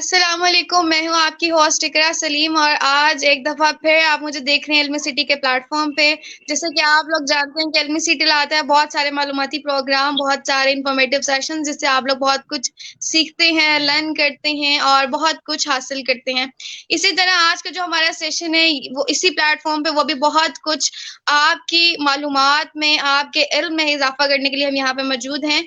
السلام علیکم، میں ہوں آپ کی ہوسٹ اقرا سلیم، اور آج ایک دفعہ پھر آپ مجھے دیکھ رہے ہیں علمی سٹی کے پلیٹ فارم پہ. جیسے کہ آپ لوگ جانتے ہیں کہ علمی سٹی لاتا ہے بہت سارے معلوماتی پروگرام، بہت سارے انفارمیٹیو سیشن، جس سے آپ لوگ بہت کچھ سیکھتے ہیں، لرن کرتے ہیں اور بہت کچھ حاصل کرتے ہیں. اسی طرح آج کا جو ہمارا سیشن ہے وہ اسی پلیٹ فارم پہ وہ بھی بہت کچھ آپ کی معلومات میں، آپ کے علم میں اضافہ کرنے کے لیے ہم یہاں پہ موجود ہیں.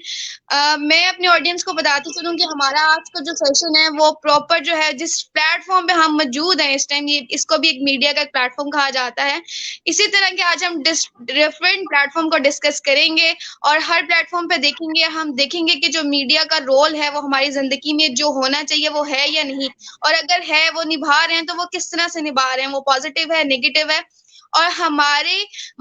میں اپنے آڈینس کو بتاتی چلوں کہ ہمارا آج کا جو سیشن ہے وہ پراپر جو ہے جس پلیٹ فارم پہ ہم موجود ہیں اس ٹائم، اس کو بھی ایک میڈیا کا پلیٹ فارم کہا جاتا ہے. اسی طرح کہ آج ہم ڈفرینٹ پلیٹ فارم کو ڈسکس کریں گے، اور ہر پلیٹ فارم پہ ہم دیکھیں گے کہ جو میڈیا کا رول ہے وہ ہماری زندگی میں جو ہونا چاہیے وہ ہے یا نہیں، اور اگر ہے وہ نبھا رہے ہیں تو وہ کس طرح سے نبھا رہے ہیں، وہ پازیٹیو ہے، نیگیٹو ہے، اور ہمارے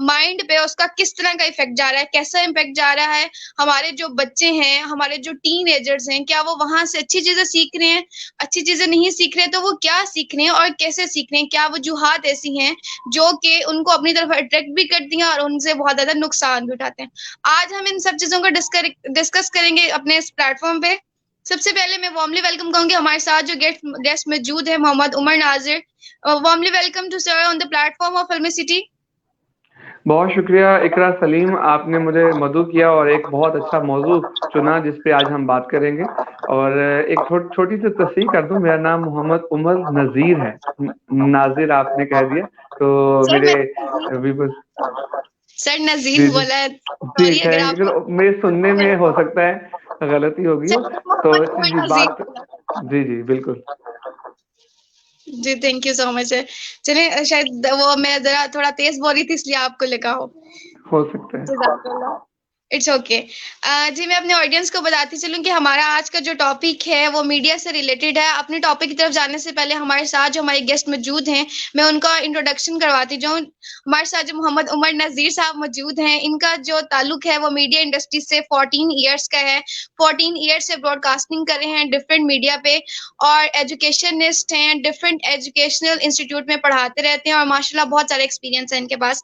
مائنڈ پہ اس کا کس طرح کا افیکٹ جا رہا ہے، کیسا امپیکٹ جا رہا ہے. ہمارے جو بچے ہیں، ہمارے جو ٹین ایجرز ہیں، کیا وہ وہاں سے اچھی چیزیں سیکھ رہے ہیں، اچھی چیزیں نہیں سیکھ رہے تو وہ کیا سیکھ رہے ہیں اور کیسے سیکھ رہے ہیں. کیا وجوہات ایسی ہیں جو کہ ان کو اپنی طرف اٹریکٹ بھی کرتی ہیں اور ان سے بہت زیادہ نقصان بھی اٹھاتے ہیں. آج ہم ان سب چیزوں کو ڈسکس کریں گے اپنے اس پلیٹ فارم پہ. سب سے پہلے میں وارملی ویلکم کہوں گی ہمارے ساتھ جو گیسٹ موجود ہے، Muhammad Umar Nazir. Warmly welcome to sir on the platform of filmy city. بہت شکریہ اقرا سلیم، آپ نے مجھے مدعو کیا اور ایک بہت اچھا موضوع چنا جس پہ آج ہم بات کریں گے. اور ایک چھوٹی سی تصحیح کر دوں، میرا نام محمد عمر نذیر ہے، ناظر آپ نے کہہ دیا تو سر میرے میں سر نذیر جی جی بولا ہے، جی سوری اگر تھینک آپ یو، میرے سننے میں ہو سکتا ہے غلطی ہوگی ہو سر تو محمد عمر جی نذیر بات. جی جی بالکل. جی تھینک یو سو مچ. چلیں شاید وہ میں ذرا تھوڑا تیز بول رہی تھی اس لیے آپ کو لکھا ہو سکتا ہے. جزاک اللہ. It's okay. جی میں اپنے آڈینس کو بتاتی چلوں کہ ہمارا آج کا جو ٹاپک ہے وہ میڈیا سے ریلیٹڈ ہے. اپنے ٹاپک کی طرف جانے سے پہلے ہمارے ساتھ جو ہمارے گیسٹ موجود ہیں میں ان کا انٹروڈکشن کرواتی جاؤں. ہمارے ساتھ جو محمد عمر نذیر صاحب موجود ہیں، ان کا جو تعلق ہے وہ میڈیا انڈسٹری سے 14 ایئرس کا ہے. 14 ایئرس سے براڈ کاسٹنگ کر رہے ہیں ڈفرینٹ میڈیا پہ، اور ایجوکیشنسٹ ہیں، ڈفرینٹ ایجوکیشنل انسٹیٹیوٹ میں پڑھاتے رہتے ہیں، اور ماشاء اللہ بہت سارے ایکسپیرینس ہیں ان کے پاس.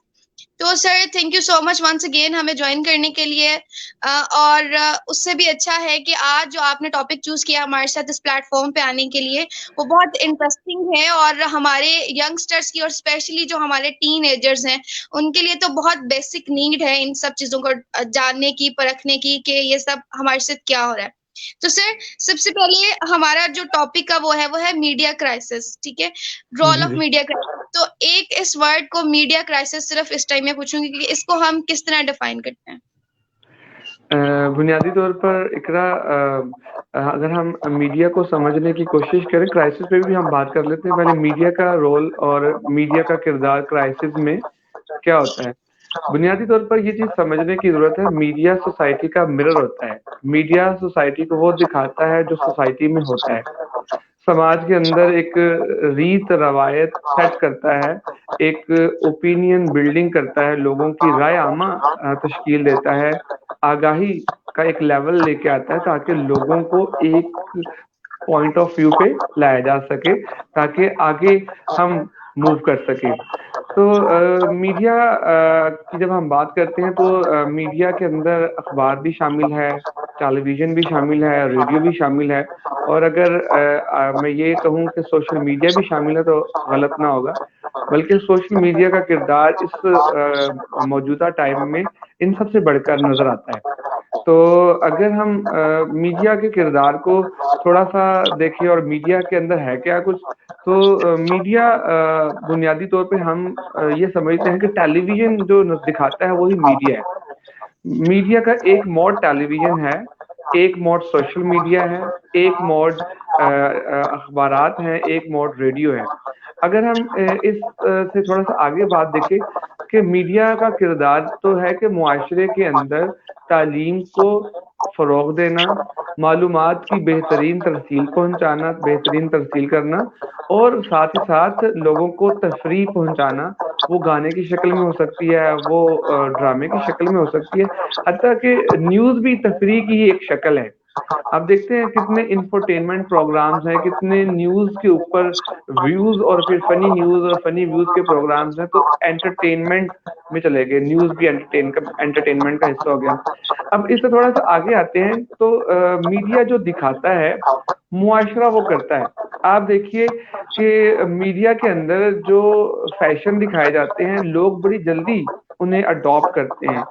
تو sir thank you so much once again ہمیں جوائن کرنے کے لیے. اور اس سے بھی اچھا ہے کہ آج جو آپ نے ٹاپک چوز کیا ہمارے ساتھ اس پلیٹ فارم پہ آنے کے لیے وہ بہت انٹرسٹنگ ہے، اور ہمارے ینگسٹرس کی اور اسپیشلی جو ہمارے ٹین ایجرز ہیں ان کے لیے تو بہت بیسک نیڈ ہے ان سب چیزوں کو جاننے کی، پرکھنے کی کہ یہ سب ہمارے ساتھ کیا ہو رہا ہے. تو سر سب سے پہلے ہمارا جو ٹاپک کا وہ ہے میڈیا کرائسس. ٹھیک ہے، رول جی آف جی میڈیا کرائسس. تو ایک اس ورڈ کو میڈیا کرائسس صرف اس ٹائم میں پوچھوں گی کہ اس کو ہم کس طرح ڈیفائن کرتے ہیں. بنیادی طور پر اقرا اگر ہم میڈیا کو سمجھنے کی کوشش کریں، کرائسس پہ بھی ہم بات کر لیتے ہیں. پہلے میڈیا کا رول اور میڈیا کا کردار کرائسس میں کیا ہوتا ہے. بنیادی طور پر یہ چیز سمجھنے کی ضرورت ہے، میڈیا سوسائٹی کا مرر ہوتا ہے. میڈیا سوسائٹی کو وہ دکھاتا ہے جو سوسائٹی میں ہوتا ہے. سماج کے اندر ایک ریت روایت سیٹ کرتا ہے، ایک اوپینین بلڈنگ کرتا ہے، لوگوں کی رائے عامہ تشکیل دیتا ہے، آگاہی کا ایک لیول لے کے آتا ہے تاکہ لوگوں کو ایک پوائنٹ آف ویو پہ لایا جا سکے تاکہ آگے ہم موو کر سکیں. تو میڈیا کی جب ہم بات کرتے ہیں تو میڈیا کے اندر اخبار بھی شامل ہے، ٹیلی ویژن بھی شامل ہے، ریڈیو بھی شامل ہے، اور اگر میں یہ کہوں کہ سوشل میڈیا بھی شامل ہے تو غلط نہ ہوگا، بلکہ سوشل میڈیا کا کردار اس موجودہ ٹائم میں ان سب سے بڑھ کر نظر آتا ہے. تو اگر ہم میڈیا کے کردار کو تھوڑا سا دیکھیں اور میڈیا کے اندر ہے کیا کچھ، تو میڈیا بنیادی طور پہ ہم یہ سمجھتے ہیں کہ ٹیلی ویژن جو دکھاتا ہے وہی میڈیا ہے. میڈیا کا ایک موڈ ٹیلی ویژن ہے، ایک موڈ سوشل میڈیا ہے، ایک موڈ اخبارات ہیں، ایک موڈ ریڈیو ہے. اگر ہم اس سے تھوڑا سا آگے بات دیکھیں کہ میڈیا کا کردار تو ہے کہ معاشرے کے اندر تعلیم کو فروغ دینا، معلومات کی بہترین ترسیل پہنچانا، بہترین ترسیل کرنا، اور ساتھ ہی ساتھ لوگوں کو تفریح پہنچانا. وہ گانے کی شکل میں ہو سکتی ہے، وہ ڈرامے کی شکل میں ہو سکتی ہے، حتیٰ کہ نیوز بھی تفریح کی ہی ایک شکل ہے. آپ دیکھتے ہیں کتنے انفرٹینمنٹ پروگرامز ہیں، کتنے نیوز کے اوپر ویوز اور پھر فنی نیوز اور فنی ویوز کے پروگرامز ہیں. تو انٹرٹینمنٹ میں چلے گئے، نیوز بھی انٹرٹینمنٹ کا حصہ ہو گیا. اب اس سے تھوڑا سا آگے آتے ہیں تو میڈیا جو دکھاتا ہے معاشرہ وہ کرتا ہے. آپ دیکھیے کہ میڈیا کے اندر جو فیشن دکھائے جاتے ہیں لوگ بڑی جلدی انہیں اڈاپٹ کرتے ہیں.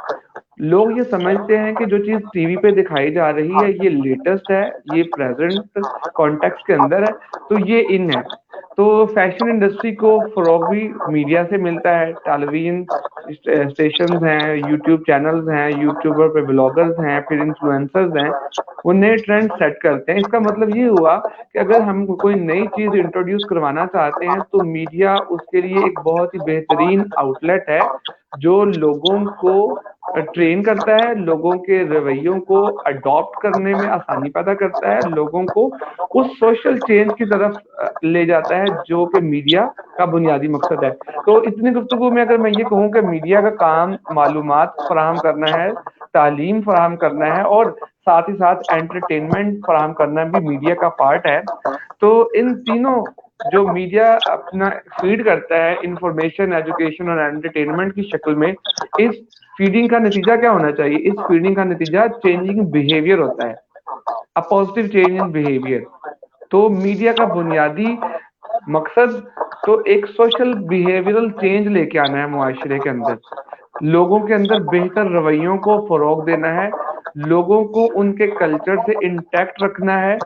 لوگ یہ سمجھتے ہیں کہ جو چیز ٹی وی پہ دکھائی جا رہی ہے یہ لیٹسٹ ہے, یہ پریزنٹ کانٹیکس کے اندر ہے, تو یہ ان ہے. تو فیشن انڈسٹری کو فروغ بھی میڈیا سے ملتا ہے. ٹیلی ویژن اسٹیشنز ہیں, یوٹیوب چینلز ہیں, یوٹیوبر پہ بلاگرز ہیں, پھر انفلوئنسرز ہیں, وہ نئے ٹرینڈ سیٹ کرتے ہیں. اس کا مطلب یہ ہوا کہ اگر ہم کوئی نئی چیز انٹروڈیوس کروانا چاہتے ہیں تو میڈیا اس کے لیے ایک بہت ہی بہترین آؤٹ لیٹ ہے جو لوگوں کو ٹرین کرتا ہے, لوگوں کے رویوں کو اڈاپٹ کرنے میں آسانی پیدا کرتا ہے, لوگوں کو اس سوشل چینج کی طرف لے جاتا ہے جو کہ میڈیا کا بنیادی مقصد ہے. تو اتنی گفتگو میں اگر میں یہ کہوں کہ میڈیا کا کام معلومات فراہم کرنا ہے, تعلیم فراہم کرنا ہے, اور ساتھ ہی ساتھ انٹرٹینمنٹ فراہم کرنا بھی میڈیا کا پارٹ ہے. تو ان تینوں جو میڈیا اپنا فیڈ کرتا ہے انفارمیشن, ایجوکیشن اور انٹرٹینمنٹ کی شکل میں, اس فیڈنگ کا نتیجہ کیا ہونا چاہیے؟ اس فیڈنگ کا نتیجہ چینجنگ بیہیویئر ہوتا ہے, پازیٹیو چینج ان بیہیویئر. تو میڈیا کا بنیادی مقصد تو ایک سوشل بیہیویئرل چینج لے کے آنا ہے معاشرے کے اندر, لوگوں کے اندر بہتر رویوں کو فروغ دینا ہے, لوگوں کو ان کے کلچر سے انٹیکٹ رکھنا ہے,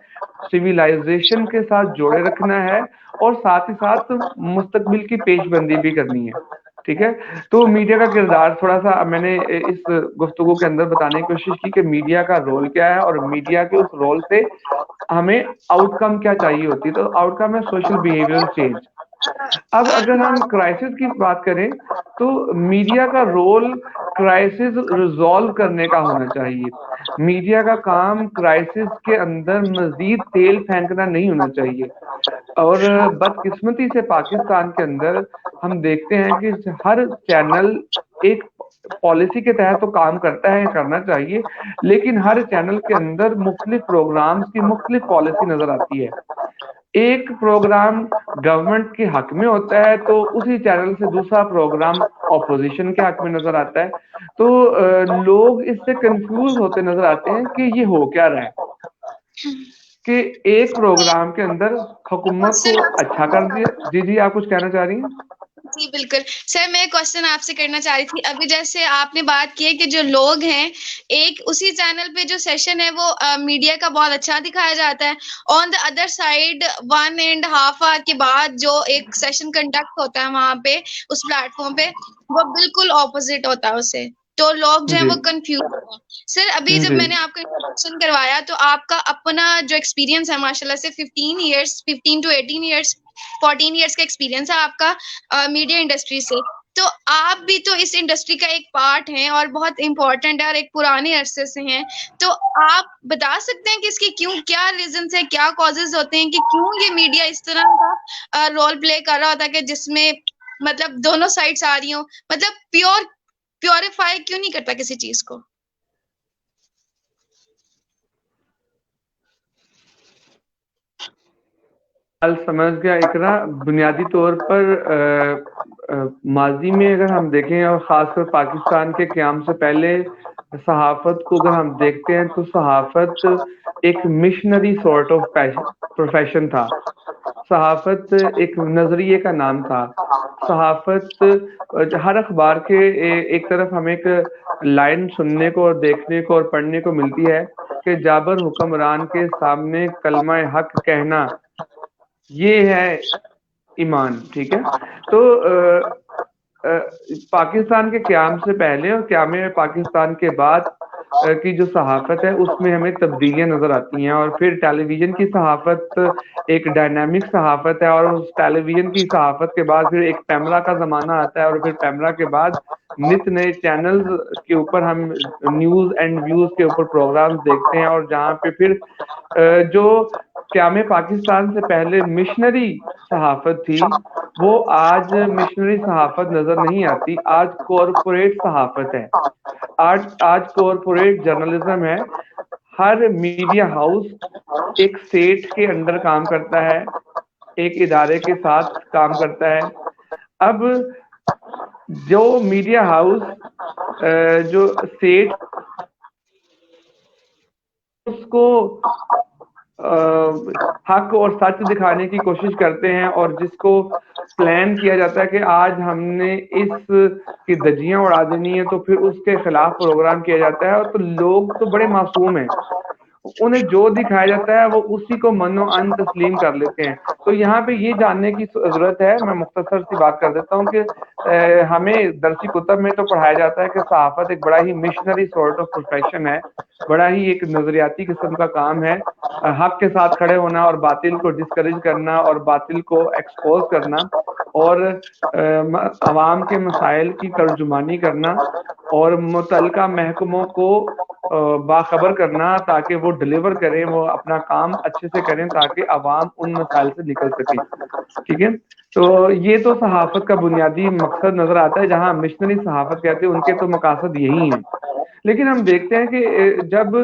سویلائزیشن کے ساتھ جوڑے رکھنا ہے, اور ساتھ ہی ساتھ مستقبل کی پیش بندی بھی کرنی ہے. ٹھیک ہے. تو میڈیا کا کردار تھوڑا سا میں نے اس گفتگو کے اندر بتانے کی کوشش کی کہ میڈیا کا رول کیا ہے, اور میڈیا کے اس رول سے ہمیں آؤٹ کم کیا چاہیے ہوتی ہے. تو آؤٹ کم ہے سوشل بیہیویئرل چینج. اب اگر ہم کرائسس کی بات کریں تو میڈیا کا رول کرائسس ریزالو کرنے کا ہونا چاہیے. میڈیا کا کام کرائسس کے اندر مزید تیل پھینکنا نہیں ہونا چاہیے. اور بدقسمتی سے پاکستان کے اندر ہم دیکھتے ہیں کہ ہر چینل ایک پالیسی کے تحت تو کام کرتا ہے, کرنا چاہیے, لیکن ہر چینل کے اندر مختلف پروگرامز کی مختلف پالیسی نظر آتی ہے. ایک پروگرام گورنمنٹ کے حق میں ہوتا ہے تو اسی چینل سے دوسرا پروگرام اپوزیشن کے حق میں نظر آتا ہے. تو لوگ اس سے کنفیوز ہوتے نظر آتے ہیں کہ یہ ہو کیا رہا ہے کہ ایک پروگرام کے اندر حکومت کو اچھا کر دیا. جی آپ کچھ کہنا چاہ رہی ہیں؟ جی بالکل سر, میں کوشچن آپ سے کرنا چاہ رہی تھی. ابھی جیسے آپ نے بات کی ہے کہ جو لوگ ہیں ایک اسی چینل پہ جو سیشن ہے وہ میڈیا کا بہت اچھا دکھایا جاتا ہے, آن دا ادر سائڈ 1.5 آور کے بعد جو ایک سیشن کنڈکٹ ہوتا ہے وہاں پہ اس پلیٹ فارم پہ وہ بالکل اپوزٹ ہوتا ہے اسے, تو لوگ جو ہیں جی وہ کنفیوز ہیں. سر ابھی جب جی میں نے آپ کا انٹروڈکشن کروایا تو آپ کا اپنا جو ایکسپیرینس ہے ماشاء اللہ سے 15 to 18 ایئرس 14 ایئرس کا ایکسپیرینس ہے آپ کا میڈیا انڈسٹری سے. تو آپ بھی تو اس انڈسٹری کا ایک پارٹ ہیں اور بہت امپورٹنٹ ہے اور ایک پرانے عرصے سے ہیں. تو آپ بتا سکتے ہیں کہ اس کے کیوں کیا ریزنس ہے, کیا کازز ہوتے ہیں کہ کیوں یہ میڈیا اس طرح کا رول پلے کر رہا ہوتا ہے کہ جس میں مطلب دونوں سائڈس آ رہی ہوں, مطلب پیوریفائی کیوں نہیں کرتا کسی چیز کو؟ سمجھ گیا اقرا. بنیادی طور پر ماضی میں اگر ہم دیکھیں اور خاص کر پاکستان کے قیام سے پہلے صحافت کو اگر ہم دیکھتے ہیں تو صحافت ایک مشنری سارٹ آف پروفیشن تھا. صحافت ایک نظریے کا نام تھا. صحافت ہر اخبار کے ایک طرف ہمیں ایک لائن سننے کو اور دیکھنے کو اور پڑھنے کو ملتی ہے کہ جابر حکمران کے سامنے کلمہ حق کہنا یہ ہے ایمان. ٹھیک ہے. تو پاکستان کے قیام سے پہلے اور قیام پاکستان کے بعد کی جو صحافت ہے اس میں ہمیں تبدیلیاں نظر آتی ہیں, اور پھر ٹیلی ویژن کی صحافت ایک ڈائنامک صحافت ہے, اور اس ٹیلی ویژن کی صحافت کے بعد پھر ایک پیمرا کا زمانہ آتا ہے, اور پھر پیمرا کے بعد نت نئے چینلز کے اوپر ہم نیوز اینڈ ویوز کے اوپر پروگرامز دیکھتے ہیں, اور جہاں پہ پھر جو قیام پاکستان سے پہلے مشنری صحافت تھی وہ آج مشنری صحافت نظر نہیں آتی. آج کارپوریٹ صحافت ہے, آج کارپوریٹ جرنلزم ہے. ہر میڈیا ہاؤس ایک سیٹ کے انڈر کام کرتا ہے, ایک ادارے کے ساتھ کام کرتا ہے. اب جو میڈیا ہاؤس جو سیٹ اس کو حق اور سچ دکھانے کی کوشش کرتے ہیں, اور جس کو پلان کیا جاتا ہے کہ آج ہم نے اس کی دجیاں اڑا دینی ہے تو پھر اس کے خلاف پروگرام کیا جاتا ہے. اور تو لوگ تو بڑے معصوم ہیں, انہیں جو دکھایا جاتا ہے وہ اسی کو من و ان تسلیم کر لیتے ہیں. تو یہاں پہ یہ جاننے کی ضرورت ہے, میں مختصر سی بات کر دیتا ہوں, کہ ہمیں درسی کتب میں تو پڑھایا جاتا ہے کہ صحافت ایک بڑا ہی مشنری سورٹ آف پروفیشن ہے, بڑا ہی ایک نظریاتی قسم کا کام ہے. حق کے ساتھ کھڑے ہونا اور باطل کو ڈسکریج کرنا اور باطل کو ایکسپوز کرنا اور عوام کے مسائل کی ترجمانی کرنا اور متعلقہ محکموں کو باخبر کرنا تاکہ وہ ڈلیور کریں, وہ اپنا کام اچھے سے کریں تاکہ عوام ان مسائل سے نکل سکے. ٹھیک ہے, تو یہ تو صحافت کا بنیادی مقصد نظر آتا ہے, جہاں مشنری صحافت کہتے ہیں ان کے تو مقاصد یہی ہیں. لیکن ہم دیکھتے ہیں کہ جب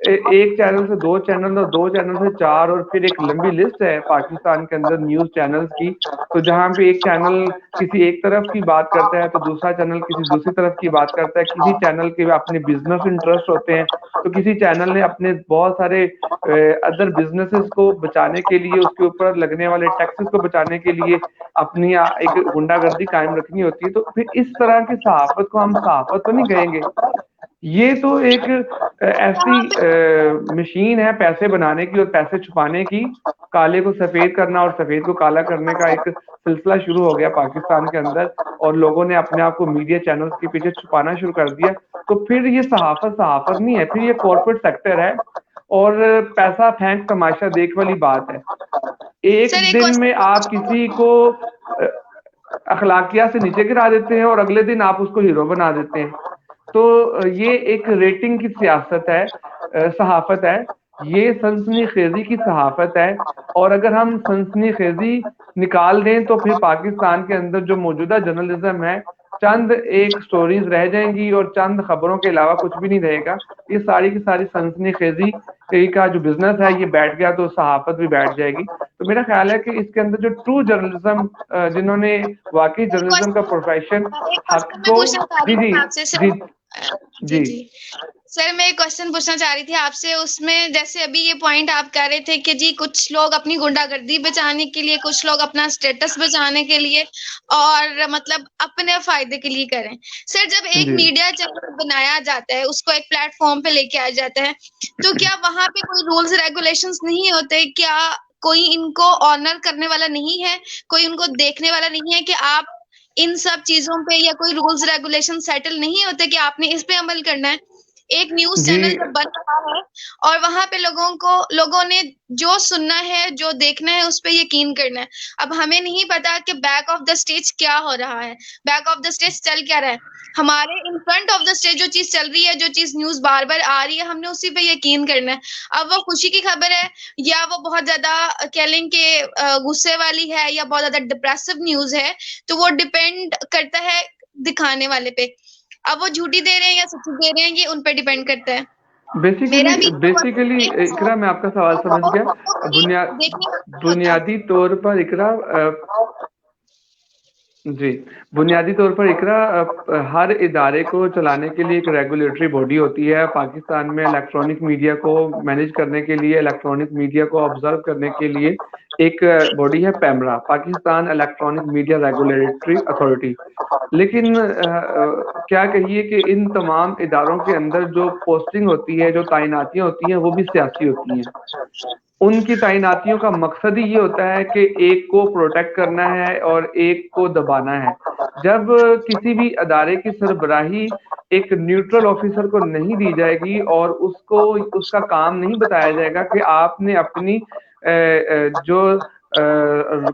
ایک چینل سے 2 چینل اور 2 چینل سے 4 اور پھر ایک لمبی لسٹ ہے پاکستان کے اندر نیوز چینلز کی, تو جہاں پہ ایک چینل کسی ایک طرف کی بات کرتا ہے تو دوسرا چینل کسی دوسری طرف کی بات کرتا ہے, کسی چینل کے اپنے بزنس انٹرسٹ ہوتے ہیں تو کسی چینل نے اپنے بہت سارے ادر بزنسز کو بچانے کے لیے, اس کے اوپر لگنے والے ٹیکسز کو بچانے کے لیے اپنی ایک گنڈا گردی قائم رکھنی ہوتی ہے. تو پھر اس طرح کی صحافت کو ہم صحافت تو نہیں کہیں گے, یہ تو ایک ایسی مشین ہے پیسے بنانے کی اور پیسے چھپانے کی, کالے کو سفید کرنا اور سفید کو کالا کرنے کا ایک سلسلہ شروع ہو گیا پاکستان کے اندر, اور لوگوں نے اپنے آپ کو میڈیا چینلز کے پیچھے چھپانا شروع کر دیا. تو پھر یہ صحافت نہیں ہے, پھر یہ کارپوریٹ سیکٹر ہے اور پیسہ پھینک تماشا دیکھ والی بات ہے. ایک سر دن میں آپ کسی کو اخلاقیات سے نیچے گرا دیتے ہیں اور اگلے دن آپ اس کو ہیرو بنا دیتے ہیں. تو یہ ایک ریٹنگ کی سیاست ہے, صحافت ہے, یہ سنسنی خیزی کی صحافت ہے. اور اگر ہم سنسنی خیزی نکال دیں تو پھر پاکستان کے اندر جو موجودہ جرنلزم ہے چند ایک سٹوریز رہ جائیں گی اور چند خبروں کے علاوہ کچھ بھی نہیں رہے گا. یہ ساری کی ساری سنسنی خیزی کا جو بزنس ہے یہ بیٹھ گیا تو صحافت بھی بیٹھ جائے گی. تو میرا خیال ہے کہ اس کے اندر جو ٹرو جرنلزم, جنہوں نے واقعی جرنلزم کا پروفیشن حق میں کو, پوچھنا چاہ جی رہی جی تھی آپ سے سر. جی جی جی سر, میں ایک کوشچن پوچھنا چاہ رہی تھی آپ سے, اس میں جیسے ابھی یہ پوائنٹ آپ کہہ رہے تھے کہ جی کچھ لوگ اپنی گنڈا گردی بچانے کے لیے, کچھ لوگ اپنا اسٹیٹس بچانے کے لیے اور مطلب اپنے فائدے کے لیے کریں. سر جب ایک جی میڈیا چینل بنایا جاتا ہے, اس کو ایک پلیٹ فارم پہ لے کے آیا جاتا ہے, تو کیا وہاں پہ کوئی رولز ریگولیشنز نہیں ہوتے؟ کیا کوئی ان کو آنر کرنے والا نہیں ہے, کوئی ان کو دیکھنے والا نہیں ہے کہ آپ ان سب چیزوں پہ, یا کوئی رولز ریگولیشن سیٹل نہیں ہوتے کہ آپ نے اس پہ عمل کرنا ہے؟ ایک نیوز جی چینل جب بن رہا ہے اور وہاں پہ لوگوں نے جو سننا ہے, جو دیکھنا ہے, اس پہ یقین کرنا ہے. اب ہمیں نہیں پتا کہ بیک آف دا اسٹیج کیا ہو رہا ہے, بیک آف دا اسٹیج چل کیا رہا ہے. ہمارے in front of the stage جو چیز چل رہی ہے, جو چیز نیوز بار بار آ رہی ہے, ہم نے اسی پہ یقین کرنا ہے. اب وہ خوشی کی خبر ہے یا وہ بہت زیادہ کہہ لیں کہ غصے والی ہے یا بہت زیادہ ڈپریسو نیوز ہے, تو وہ ڈپینڈ کرتا ہے دکھانے والے پہ. اب وہ جھوٹی دے رہے ہیں یا سچی دے رہے ہیں, یہ ان پہ ڈیپینڈ کرتا ہے. میرا بھی بیسیکلی اقرا, میں آپ کا سوال سمجھ گیا. بنیادی طور پر اقرا, جی بنیادی طور پر اقرا, ہر ادارے کو چلانے کے لیے ایک ریگولیٹری باڈی ہوتی ہے. پاکستان میں الیکٹرانک میڈیا کو مینیج کرنے کے لیے, الیکٹرانک میڈیا کو آبزرو کرنے کے لیے ایک باڈی ہے PEMRA, Pakistan electronic media regulatory authority. لیکن کیا کہیے کہ ان تمام اداروں کے اندر جو پوسٹنگ ہوتی ہے, جو تعیناتیاں ہوتی ہیں, وہ بھی سیاسی ہوتی ہیں. ان کی تعیناتیوں کا مقصد ہی یہ ہوتا ہے کہ ایک کو پروٹیکٹ کرنا ہے اور ایک کو دبانا ہے. جب کسی بھی ادارے کی سربراہی ایک نیوٹرل آفیسر کو نہیں دی جائے گی اور اس کو اس کا کام نہیں بتایا جائے گا کہ آپ نے اپنی جو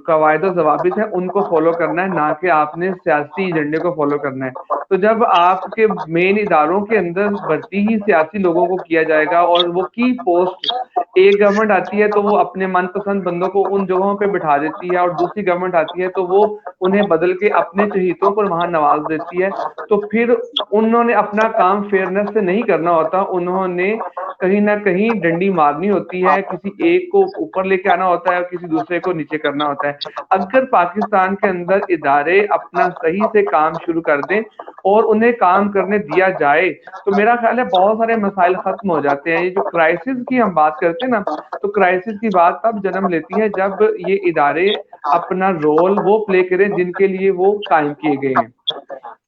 قواعد و ضوابط ہیں ان کو فالو کرنا ہے, نہ کہ آپ نے سیاسی ایجنڈے کو فالو کرنا ہے. تو جب آپ کے مین اداروں کے اندر بھرتی ہی سیاسی لوگوں کو کیا جائے گا اور وہ کی پوسٹ, ایک گورنمنٹ آتی ہے تو وہ اپنے من پسند بندوں کو ان جگہوں پہ بٹھا دیتی ہے, اور دوسری گورنمنٹ آتی ہے تو وہ انہیں بدل کے اپنے چہیتوں پر وہاں نواز دیتی ہے. تو پھر انہوں نے اپنا کام فیئرنیس سے نہیں کرنا ہوتا, انہوں نے کہیں نہ کہیں ڈنڈی مارنی ہوتی ہے, کسی ایک کو اوپر لے کے آنا ہوتا ہے اور کسی دوسرے کو نیچے کرنا ہوتا ہے. اگر پاکستان کے اندر ادارے اپنا صحیح سے کام شروع کر دیں اور انہیں کام کرنے دیا جائے تو میرا خیال ہے بہت سارے مسائل ختم ہو جاتے ہیں. یہ جو کرائسس کی ہم بات کرتے ہیں نا, تو کرائسس کی بات تب جنم لیتی ہے جب یہ ادارے اپنا رول وہ پلے کریں جن کے لیے وہ قائم کیے گئے ہیں,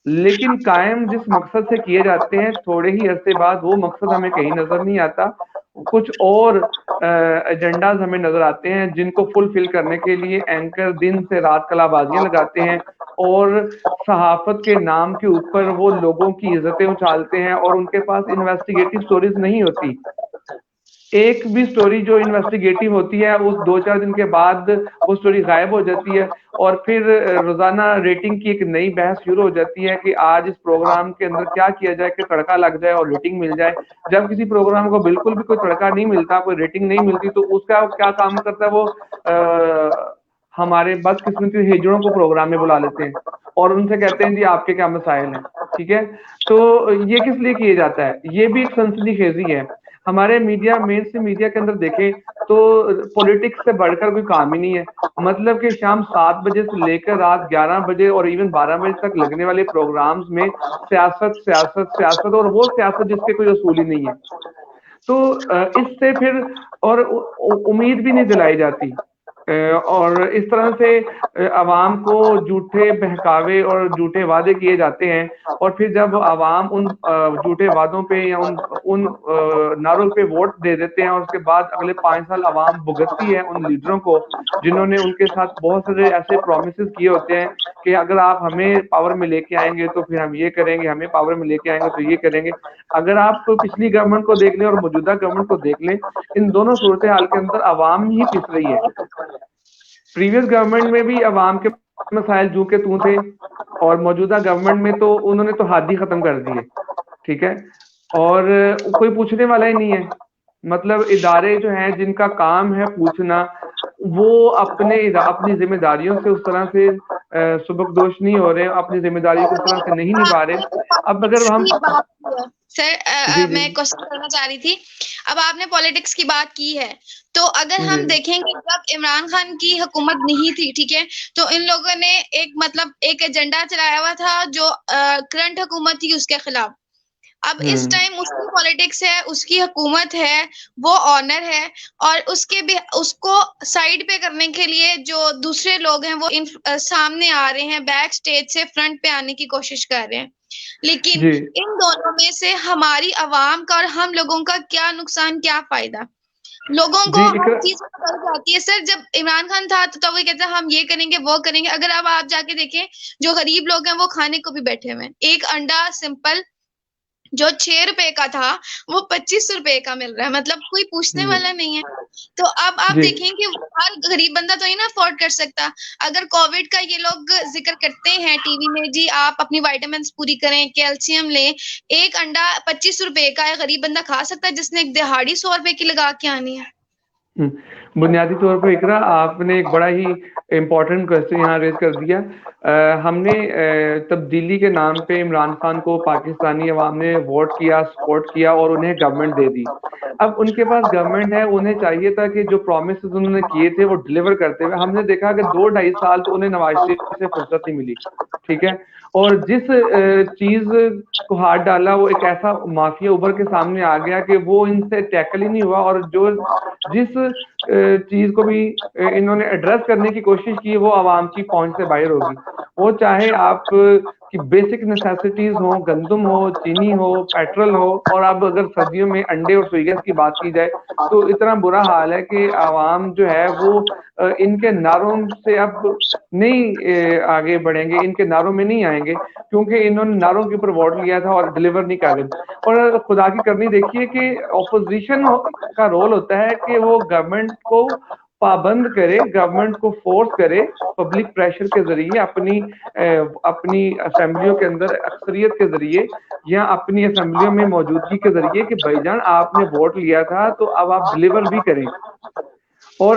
لیکن قائم جس مقصد سے کیے جاتے ہیں تھوڑے ہی عرصے بعد وہ مقصد ہمیں کہیں نظر نہیں آتا, کچھ اور ایجنڈاز ہمیں نظر آتے ہیں جن کو فل کرنے کے لیے اینکر دن سے رات کلا بازیاں لگاتے ہیں اور صحافت کے نام کے اوپر وہ لوگوں کی عزتیں اچھالتے ہیں اور ان کے پاس انویسٹیگیٹو سٹوریز نہیں ہوتی. ایک بھی سٹوری جو انویسٹیگیٹو ہوتی ہے اس 2-4 دن کے بعد وہ سٹوری غائب ہو جاتی ہے اور پھر روزانہ ریٹنگ کی ایک نئی بحث شروع ہو جاتی ہے کہ آج اس پروگرام کے اندر کیا کیا جائے کہ تڑکا لگ جائے اور ریٹنگ مل جائے. جب کسی پروگرام کو بالکل بھی کوئی تڑکا نہیں ملتا, کوئی ریٹنگ نہیں ملتی, تو اس کا کیا کام کرتا ہے وہ ہمارے بدقسمتی ہجڑوں کو پروگرام میں بلا لیتے ہیں اور ان سے کہتے ہیں جی آپ کے کیا مسائل ہیں. ٹھیک ہے, تو یہ کس لیے کیا جاتا ہے؟ یہ بھی ایک سنسنی خیزی ہے. ہمارے میڈیا, مین اسٹریم میڈیا کے اندر دیکھیں تو پولیٹکس سے بڑھ کر کوئی کام ہی نہیں ہے. مطلب کہ شام 7 بجے سے لے کر رات 11 بجے اور ایون 12 بجے تک لگنے والے پروگرامز میں سیاست سیاست سیاست اور وہ سیاست جس کے کوئی اصول ہی نہیں ہے. تو اس سے پھر اور امید بھی نہیں دلائی جاتی اور اس طرح سے عوام کو جھوٹے بہکاوے اور جھوٹے وعدے کیے جاتے ہیں اور پھر جب عوام ان جھوٹے وعدوں پہ یا ان نعروں پہ ووٹ دے دیتے ہیں اور اس کے بعد اگلے 5 سال عوام بھگتتی ہے ان لیڈروں کو جنہوں نے ان کے ساتھ بہت سارے ایسے پرومسز کیے ہوتے ہیں کہ اگر آپ ہمیں پاور میں لے کے آئیں گے تو پھر ہم یہ کریں گے, ہمیں پاور میں لے کے آئیں گے تو یہ کریں گے. اگر آپ پچھلی گورنمنٹ کو دیکھ لیں اور موجودہ گورنمنٹ کو دیکھ لیں, ان دونوں صورتحال کے اندر عوام ہی پس رہی ہے. پریویس گورنمنٹ میں بھی عوام کے مسائل جو کے توں تھے اور موجودہ گورنمنٹ میں تو انہوں نے تو حد ہی ختم کر دیے. ٹھیک ہے, اور کوئی پوچھنے والا ہی نہیں ہے. مطلب ادارے جو ہیں جن کا کام ہے پوچھنا, وہ اپنی ذمہ داریوں سے اس طرح سے سبکدوش نہیں ہو رہے, اپنی ذمہ داریوں کو اس طرح سے نہیں نبھا رہے. اب اگر ہم سر میں کوشچن کرنا چاہ رہی تھی, اب آپ نے پالیٹکس کی بات کی ہے تو اگر ہم دیکھیں گے جب عمران خان کی حکومت نہیں تھی, ٹھیک ہے, تو ان لوگوں نے ایک ایجنڈا چلایا ہوا تھا جو کرنٹ حکومت تھی اس کے خلاف. اب اس ٹائم اس کی پالیٹکس ہے, اس کی حکومت ہے, وہ آنر ہے, اور اس کو سائڈ پہ کرنے کے لیے جو دوسرے لوگ ہیں وہ سامنے آ رہے ہیں, بیک سٹیج سے فرنٹ پہ آنے کی کوشش کر رہے ہیں. لیکن ان دونوں میں سے ہماری عوام کا اور ہم لوگوں کا کیا نقصان, کیا فائدہ؟ لوگوں کو ہر چیز پتہ جاتی ہے. سر جب عمران خان تھا تو وہ کہتا ہم یہ کریں گے وہ کریں گے. اگر اب آپ جا کے دیکھیں جو غریب لوگ ہیں وہ کھانے کو بھی بیٹھے ہوئے ہیں. ایک انڈا سمپل جو 6 روپے کا تھا وہ 25 روپے کا مل رہا ہے, مطلب کوئی پوچھنے والا نہیں ہے. تو اب آپ دیکھیں کہ ہر غریب بندہ تو ہی نا افورڈ کر سکتا. اگر کووڈ کا یہ لوگ ذکر کرتے ہیں ٹی وی میں, جی آپ اپنی وائٹامنس پوری کریں, کیلشیم لیں, ایک انڈا 25 روپے کا ہے, غریب بندہ کھا سکتا ہے جس نے ایک دہاڑی 100 روپے کی لگا کے آنی ہے. بنیادی طور پر اقرا آپ نے ایک بڑا ہی امپورٹنٹ کوشچن یہاں ریز کر دیا. ہم نے تبدیلی کے نام پہ عمران خان کو پاکستانی عوام نے ووٹ کیا, سپورٹ کیا اور انہیں گورنمنٹ دے دی. اب ان کے پاس گورنمنٹ ہے, انہیں چاہیے تھا کہ جو پرومسز انہوں نے کیے تھے وہ ڈلیور کرتے ہوئے. ہم نے دیکھا کہ 2-2.5 سال تو انہیں نواز شریف سے فرصت نہیں ملی. ٹھیک ہے, اور جس چیز کو ہاتھ ڈالا وہ ایک ایسا مافیا ابھر کے سامنے آ گیا کہ وہ ان سے ٹیکل ہی نہیں ہوا, اور جس چیز کو بھی انہوں نے ایڈریس کرنے کی کوشش کی وہ عوام کی پہنچ سے باہر ہوگی. وہ چاہے آپ کی بیسک نیسیسٹیز ہوں, گندم ہو, چینی ہو, پیٹرول ہو, اور اب اگر سردیوں میں انڈے اور سوئی گیس کی بات کی جائے تو اتنا برا حال ہے کہ عوام جو ہے وہ ان کے نعروں سے اب نہیں آگے بڑھیں گے, ان کے نعروں میں نہیں آئیں گے, کیونکہ انہوں نے نعروں کے اوپر ووٹ لیا تھا اور ڈلیور نہیں کر رہے. اور خدا کی کرنی دیکھیے کہ اپوزیشن کا رول ہوتا ہے کہ وہ گورنمنٹ کو پابند کرے, گورنمنٹ کو فورس کرے پبلک پریشر کے ذریعے, اپنی اسمبلیوں کے اندر اکثریت کے ذریعے یا اپنی اسمبلیوں میں موجودگی کے ذریعے کہ بھائی جان آپ نے ووٹ لیا تھا تو اب آپ ڈلیور بھی کریں. اور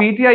PTI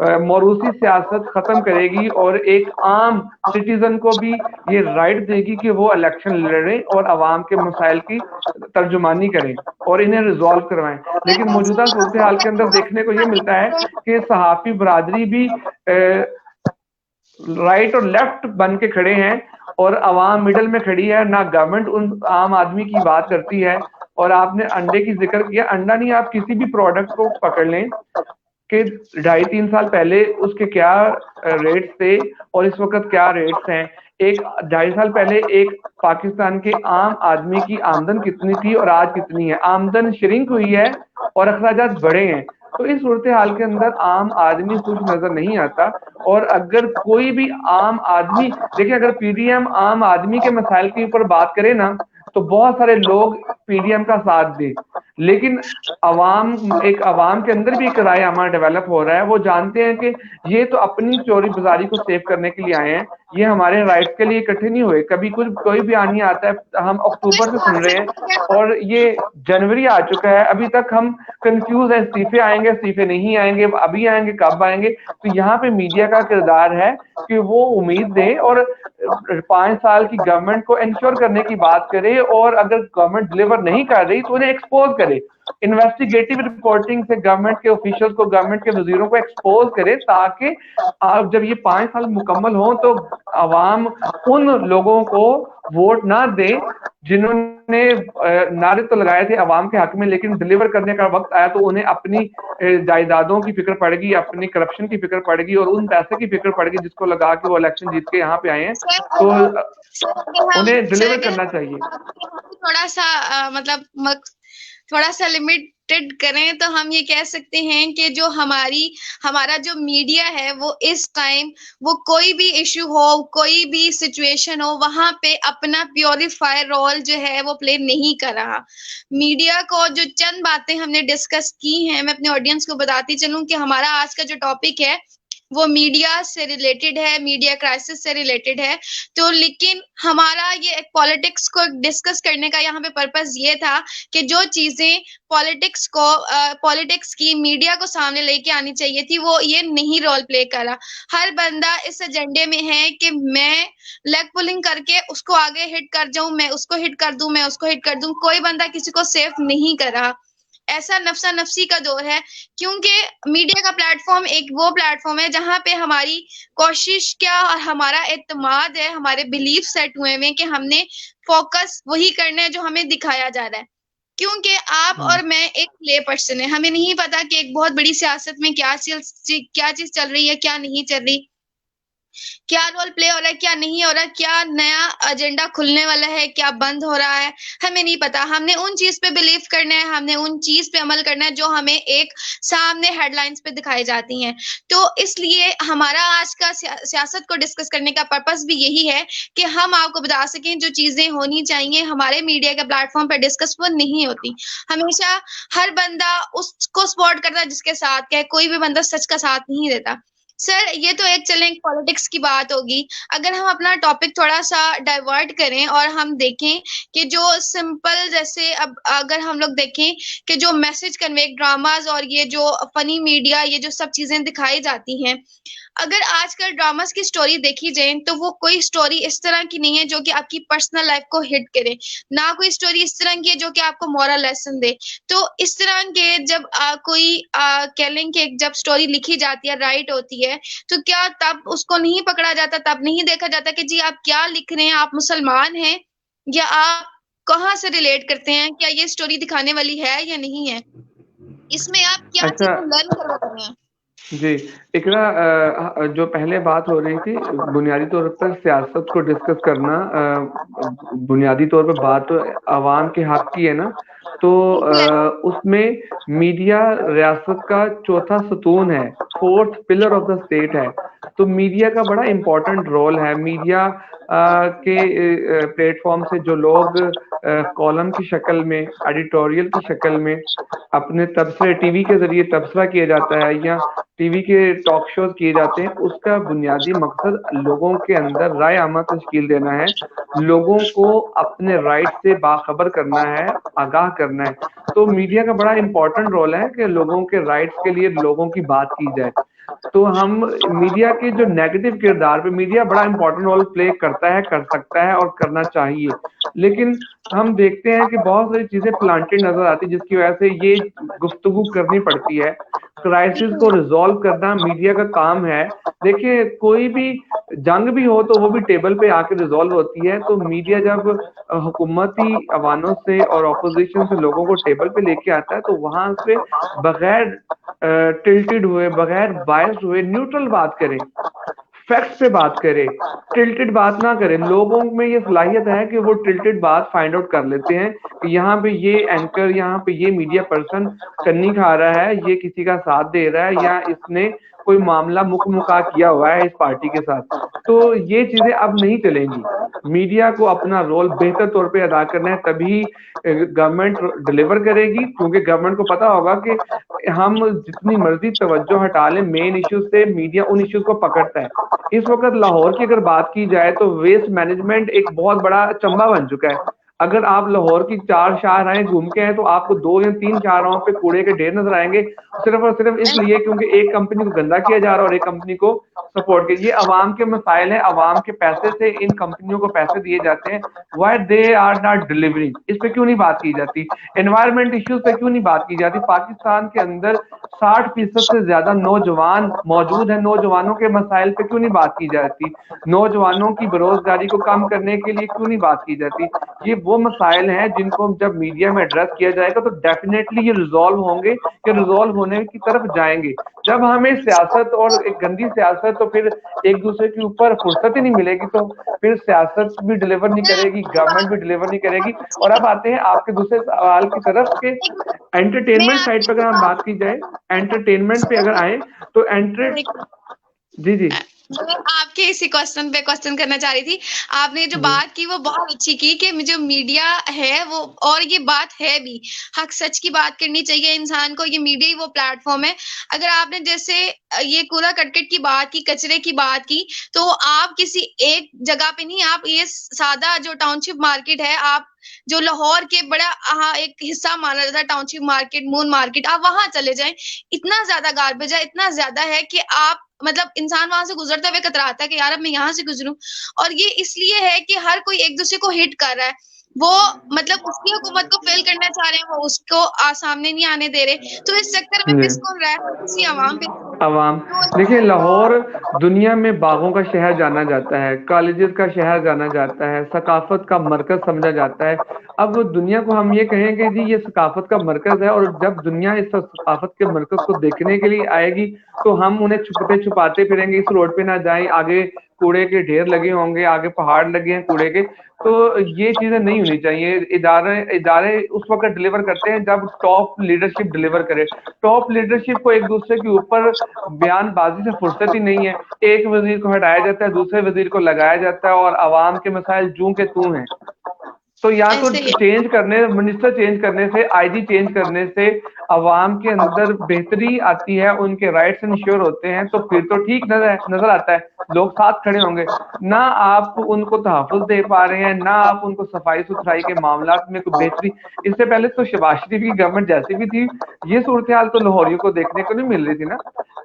موروثی سیاست ختم کرے گی اور ایک عام سٹیزن کو بھی یہ رائٹ دے گی کہ وہ الیکشن لڑیں اور عوام کے مسائل کی ترجمانی کریں اور انہیں ریزالو کروائیں. لیکن موجودہ صورتحال کے اندر دیکھنے کو یہ ملتا ہے کہ صحافی برادری بھی رائٹ اور لیفٹ بن کے کھڑے ہیں اور عوام مڈل میں کھڑی ہے. نہ گورنمنٹ ان عام آدمی کی بات کرتی ہے. اور آپ نے انڈے کی ذکر کیا, انڈا نہیں, آپ کسی بھی پروڈکٹ کو پکڑ لیں کہ 2.5-3 سال پہلے اس کے کیا ریٹس تھے اور اس وقت کیا ریٹس ہیں. 2.5 سال پہلے ایک پاکستان کے عام آدمی کی آمدن کتنی تھی اور آج کتنی ہے. آمدن شرنک ہوئی ہے اور اخراجات بڑھے ہیں. تو اس صورتحال کے اندر عام آدمی خوش نظر نہیں آتا. اور اگر کوئی بھی عام آدمی دیکھیں, اگر پی ڈی ایم عام آدمی کے مسائل کے اوپر بات کرے نا تو بہت سارے لوگ پی ڈی ایم کا ساتھ دے, لیکن عوام کے اندر بھی ایک رائے عامہ ڈیولپ ہو رہا ہے. وہ جانتے ہیں کہ یہ تو اپنی چوری بازاری کو سیو کرنے کے لیے آئے ہیں, یہ ہمارے رائٹس کے لیے اکٹھے نہیں ہوئے. کبھی کوئی بھی آنی آتا ہے, ہم اکتوبر سے سن رہے ہیں اور یہ جنوری آ چکا ہے, ابھی تک ہم کنفیوز ہیں, استعفے آئیں گے, استعفے نہیں آئیں گے, ابھی آئیں گے, کب آئیں گے. تو یہاں پہ میڈیا کا کردار ہے کہ وہ امید دے اور 5 سال کی گورنمنٹ کو انشور کرنے کی بات کرے, اور اگر گورنمنٹ ڈلیور نہیں کر رہی تو انہیں ایکسپوز کرے. انویسٹیگیٹو رپورٹنگ سے گورنمنٹ کے آفیشل کو, گورنمنٹ کے وزیروں کو ایکسپوز کرے, تاکہ جب یہ 5 سال مکمل ہوں تو عوام ان لوگوں کو ووٹ نہ دے جنہوں نے نعرے تو لگائے تھے عوام کے حق میں, لیکن ڈلیور کرنے کا وقت آیا تو انہیں اپنی جائیدادوں کی فکر پڑے گی, اپنی کرپشن کی فکر پڑے گی اور ان پیسے کی فکر پڑے گی جس کو لگا کہ وہ الیکشن جیت کے یہاں پہ آئے ہیں. تو انہیں ڈلیور کرنا چاہیے. تھوڑا سا مطلب تھوڑا سا لمیٹڈ کریں تو ہم یہ کہہ سکتے ہیں کہ جو ہمارا جو میڈیا ہے وہ اس ٹائم وہ کوئی بھی ایشو ہو, کوئی بھی سچویشن ہو, وہاں پہ اپنا پیوریفائی رول جو ہے وہ پلے نہیں کر رہا. میڈیا کو جو چند باتیں ہم نے ڈسکس کی ہیں, میں اپنے آڈینس کو بتاتی چلوں کہ ہمارا آج کا جو ٹاپک ہے وہ میڈیا سے ریلیٹڈ ہے, میڈیا کرائسس سے ریلیٹڈ ہے. تو لیکن ہمارا یہ ایک پالیٹکس کو ڈسکس کرنے کا یہاں پہ پرپز یہ تھا کہ جو چیزیں پالیٹکس کی میڈیا کو سامنے لے کے آنی چاہیے تھی وہ یہ نہیں رول پلے کرا. ہر بندہ اس ایجنڈے میں ہے کہ میں لیگ پولنگ کر کے اس کو آگے ہٹ کر جاؤں, میں اس کو ہٹ کر دوں, میں اس کو ہٹ کر دوں. کوئی بندہ کسی کو سیف نہیں کر رہا. ایسا نفسا نفسی کا دور ہے, کیونکہ میڈیا کا پلیٹ فارم ایک وہ پلیٹ فارم ہے جہاں پہ ہماری کوشش کیا اور ہمارا اعتماد ہے, ہمارے بلیف سیٹ ہوئے ہیں کہ ہم نے فوکس وہی کرنا ہے جو ہمیں دکھایا جا رہا ہے. کیونکہ آپ اور میں ایک لے پرسن ہے, ہمیں نہیں پتا کہ ایک بہت بڑی سیاست میں کیا چیز چل رہی ہے, کیا نہیں چل رہی, کیا رول پلے ہو رہا ہے, کیا نہیں ہو رہا, کیا نیا ایجنڈا کھلنے والا ہے, کیا بند ہو رہا ہے, ہمیں نہیں پتا. ہم نے ان چیز پہ بلیو کرنا ہے, ہم نے ان چیز پہ عمل کرنا ہے جو ہمیں ایک سامنے ہیڈ لائنز پہ دکھائی جاتی ہیں. تو اس لیے ہمارا آج کا سیاست کو ڈسکس کرنے کا پرپس بھی یہی ہے کہ ہم آپ کو بتا سکیں جو چیزیں ہونی چاہیے ہمارے میڈیا کے پلیٹ فارم پہ ڈسکس وہ نہیں ہوتی. ہمیشہ ہر بندہ اس کو سپورٹ کرتا ہے جس کے ساتھ ہے, کوئی بھی بندہ سچ کا ساتھ نہیں دیتا. سر یہ تو ایک چلیں پالیٹکس کی بات ہوگی. اگر ہم اپنا ٹاپک تھوڑا سا ڈائیورٹ کریں اور ہم دیکھیں کہ جو سمپل جیسے اب اگر ہم لوگ دیکھیں کہ جو میسج کنوے ڈراماز اور یہ جو فنی میڈیا یہ جو سب چیزیں دکھائی جاتی ہیں, اگر آج کل ڈراماز کی سٹوری دیکھی جائے تو وہ کوئی سٹوری اس طرح کی نہیں ہے جو کہ آپ کی پرسنل لائف کو ہٹ کرے, نہ کوئی سٹوری اس طرح کی ہے جو کہ آپ کو مورل لیسن دے. تو اس طرح کے جب کوئی کہہ لیں کہ جب سٹوری لکھی جاتی ہے, رائٹ ہوتی ہے, تو کیا تب اس کو نہیں پکڑا جاتا, تب نہیں دیکھا جاتا کہ جی آپ کیا لکھ رہے ہیں, آپ مسلمان ہیں یا آپ کہاں سے ریلیٹ کرتے ہیں, کیا یہ سٹوری دکھانے والی ہے یا نہیں ہے, اس میں آپ کیا چیزیں لرن کروا رہے ہیں. جی اقرا, جو پہلے بات ہو رہی تھی بنیادی طور پر سیاست کو ڈسکس کرنا, بنیادی طور پر بات تو عوام کے حق کی ہے نا, تو اس میں میڈیا ریاست کا چوتھا ستون ہے, 4th pillar of the state ہے. تو میڈیا کا بڑا امپورٹنٹ رول ہے. میڈیا کے پلیٹ فارم سے جو لوگ کالم کی شکل میں, ایڈیٹوریل کی شکل میں اپنے تبصرے ٹی وی کے ذریعے تبصرہ کیا جاتا ہے یا ٹی وی کے ٹاک شوز کیے جاتے ہیں, اس کا بنیادی مقصد لوگوں کے اندر رائے عامہ تشکیل دینا ہے, لوگوں کو اپنے رائٹ سے باخبر کرنا ہے, آگاہ کرنا ہے. تو میڈیا کا بڑا امپورٹنٹ رول ہے کہ لوگوں کے رائٹس کے لیے لوگوں کی بات کی جائے. تو ہم میڈیا کے جو نیگیٹو کردار پہ میڈیا بڑا امپورٹنٹ رول پلے کرتا ہے, کر سکتا ہے اور کرنا چاہیے, لیکن ہم دیکھتے ہیں کہ بہت ساری چیزیں پلانٹیڈ نظر آتی جس کی وجہ سے یہ گفتگو کرنی پڑتی ہے. کرائسس کو ریزالو کرنا میڈیا کا کام ہے. دیکھیے کوئی بھی جنگ بھی ہو تو وہ بھی ٹیبل پہ آ کے ریزالو ہوتی ہے, تو میڈیا جب حکومتی ایوانوں سے اور اپوزیشن سے لوگوں کو ٹیبل پہ لے کے آتا ہے تو وہاں سے بغیر ٹلٹڈ ہوئے, بغیر بائسڈ ہوئے, نیوٹرل بات کریں, فیکٹس پہ بات کرے, ٹلٹڈ بات نہ کرے. لوگوں میں یہ صلاحیت ہے کہ وہ ٹلٹڈ بات فائنڈ آؤٹ کر لیتے ہیں کہ یہاں پہ یہ اینکر, یہاں پہ یہ میڈیا پرسن کنی کھا رہا ہے, یہ کسی کا ساتھ دے رہا ہے, یا اس نے کوئی معاملہ مکا کیا ہوا ہے اس پارٹی کے ساتھ. تو یہ چیزیں اب نہیں چلیں گی. میڈیا کو اپنا رول بہتر طور پہ ادا کرنا ہے, تبھی گورنمنٹ ڈلیور کرے گی, کیونکہ گورنمنٹ کو پتا ہوگا کہ ہم جتنی مرضی توجہ ہٹا لیں مین ایشوز سے, میڈیا ان ایشوز کو پکڑتا ہے. اس وقت لاہور کی اگر بات کی جائے تو ویسٹ مینجمنٹ ایک بہت بڑا چمبا بن چکا ہے. اگر آپ لاہور کی 4 شاہراہیں گھوم کے ہیں تو آپ کو 2 یا 3 شاہراہوں پہ کوڑے کے ڈھیر نظر آئیں گے, صرف اور صرف اس لیے کیونکہ ایک کمپنی کو گندا کیا جا رہا ہے اور ایک کمپنی کو سپورٹ کیا. یہ عوام کے مسائل ہیں, عوام کے پیسے سے ان کمپنیوں کو پیسے دیے جاتے ہیں. Why they are not delivering, اس پہ کیوں نہیں بات کی جاتی؟ انوائرمنٹ ایشوز پہ کیوں نہیں بات کی جاتی؟ پاکستان کے اندر 60% سے زیادہ نوجوان موجود ہیں, نوجوانوں کے مسائل پہ کیوں نہیں بات کی جاتی؟ نوجوانوں کی بے روزگاری کو کم کرنے کے لیے کیوں نہیں بات کی جاتی؟ یہ وہ مسائل ہیں جن کو جب میڈیا میں ایڈریس کیا جائے گا تو ڈیفینیٹلی یہ ریزالو ہوں گے, کہ ریزالو ہونے کی طرف جائیں گے. جب ہمیں سیاست اور ایک گندی سیاست تو پھر ایک دوسرے کے اوپر فرصت ہی نہیں ملے گی, تو پھر سیاست بھی ڈلیور نہیں کرے گی, گورنمنٹ بھی ڈلیور نہیں کرے گی. اور اب آتے ہیں آپ کے دوسرے سوال کی طرف کہ میں انٹرٹینمنٹ آپ سائڈ پہ اگر ہم بات کی جائے, انٹرٹینمنٹ پہ اگر آئیں تو جی جی میں آپ کے اسی کوشچن پہ کوشچن کرنا چاہ رہی تھی. آپ نے جو جی بات کی وہ بہت اچھی کی کہ جو میڈیا ہے وہ, اور یہ بات ہے بھی, حق سچ کی بات کرنی چاہیے انسان کو. یہ میڈیا ہی وہ پلیٹ فارم ہے. اگر آپ نے جیسے یہ کوڑا کرکٹ کی بات کی, کچرے کی بات کی, تو آپ کسی ایک جگہ پہ نہیں, آپ یہ سادہ جو ٹاؤن شپ مارکیٹ ہے, آپ جو لاہور کے بڑا ایک حصہ مانا جاتا ہے ٹاؤن شپ مارکیٹ, مون مارکیٹ, آپ وہاں چلے جائیں, اتنا زیادہ گاربیج ہے, اتنا زیادہ ہے کہ آپ مطلب انسان وہاں سے گزرتے ہوئے کتراتا ہے کہ یار اب میں یہاں سے گزروں. اور یہ اس لیے ہے کہ ہر کوئی ایک دوسرے کو ہٹ کر رہا ہے. وہ مطلب اس کی حکومت کو فیل کرنا چاہ رہے ہیں, وہ اس کو سامنے نہیں آنے دے رہے. تو اس چکر میں جی پس کون رہا ہے, اسی عوام پہ. عوام. دیکھیے تو لاہور دنیا میں باغوں کا شہر جانا جاتا ہے, کالجز کا شہر جانا جاتا ہے, ثقافت کا مرکز سمجھا جاتا ہے. اب دنیا کو ہم یہ کہیں کہ جی یہ ثقافت کا مرکز ہے, اور جب دنیا اس ثقافت کے مرکز کو دیکھنے کے لیے آئے گی تو ہم انہیں چھپتے چھپاتے پھریں گے, اس روڈ پہ نہ جائیں, آگے کوڑے کے ڈھیر لگے ہوں گے, آگے پہاڑ لگے ہیں کوڑے کے. تو یہ چیزیں نہیں ہونی چاہیے. ادارے اس وقت ڈلیور کرتے ہیں جب ٹاپ لیڈرشپ ڈلیور کرے. ٹاپ لیڈرشپ کو ایک دوسرے کے اوپر بیان بازی سے فرصت ہی نہیں ہے. ایک وزیر کو ہٹایا جاتا ہے, دوسرے وزیر کو لگایا جاتا ہے, اور عوام کے مسائل جوں کے توں ہیں. تو یا تو ایسے ہی چینج کرنے, منسٹر چینج کرنے سے, آئی جی چینج کرنے سے عوام کے اندر بہتری آتی ہے, ان کے رائٹس انشور ہوتے ہیں, تو پھر تو ٹھیک نظر آتا ہے, لوگ ساتھ کھڑے ہوں گے. نہ آپ ان کو تحفظ دے پا رہے ہیں, نہ آپ ان کو صفائی ستھرائی کے معاملات میں کوئی بہتری. اس سے پہلے تو شہباز شریف کی گورنمنٹ جیسی بھی تھی, یہ صورتحال تو لاہوریوں کو دیکھنے کو نہیں مل رہی تھی نا.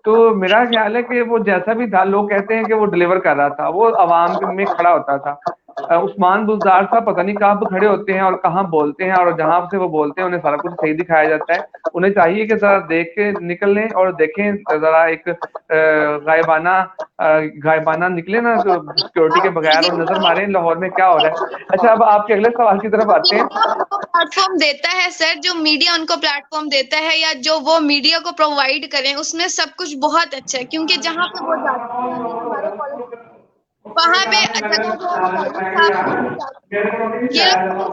تو میرا خیال ہے کہ وہ جیسا بھی تھا, لوگ کہتے ہیں کہ وہ ڈلیور کر رہا تھا, وہ عوام میں کھڑا ہوتا تھا. عثمان بزدار صاحب پتہ نہیں کہاں کھڑے ہوتے ہیں اور کہاں بولتے ہیں, اور جہاں سے وہ بولتے ہیں انہیں سارا کچھ صحیح دکھایا جاتا ہے. انہیں چاہیے کہ ذرا دیکھ کے نکل لیں اور دیکھیں ذرا ایک غائبانہ نکلے نا سیکورٹی کے بغیر, اور نظر ماریں لاہور میں کیا ہو رہا ہے. اچھا اب آپ کے اگلے سوال کی طرف آتے ہیں. میڈیا ان کو پلیٹ فارم دیتا ہے سر, جو میڈیا ان کو پلیٹ فارم دیتا ہے یا جو وہ میڈیا کو پرووائڈ کریں, اس میں سب کچھ بہت اچھا ہے. کیونکہ جہاں پہ وہ جاتے ہیں, ابھی ہمارے کالج وہاں پہ جگہ جو ہے وہ کالج صاف نہیں کی جاتی. یہ لوگ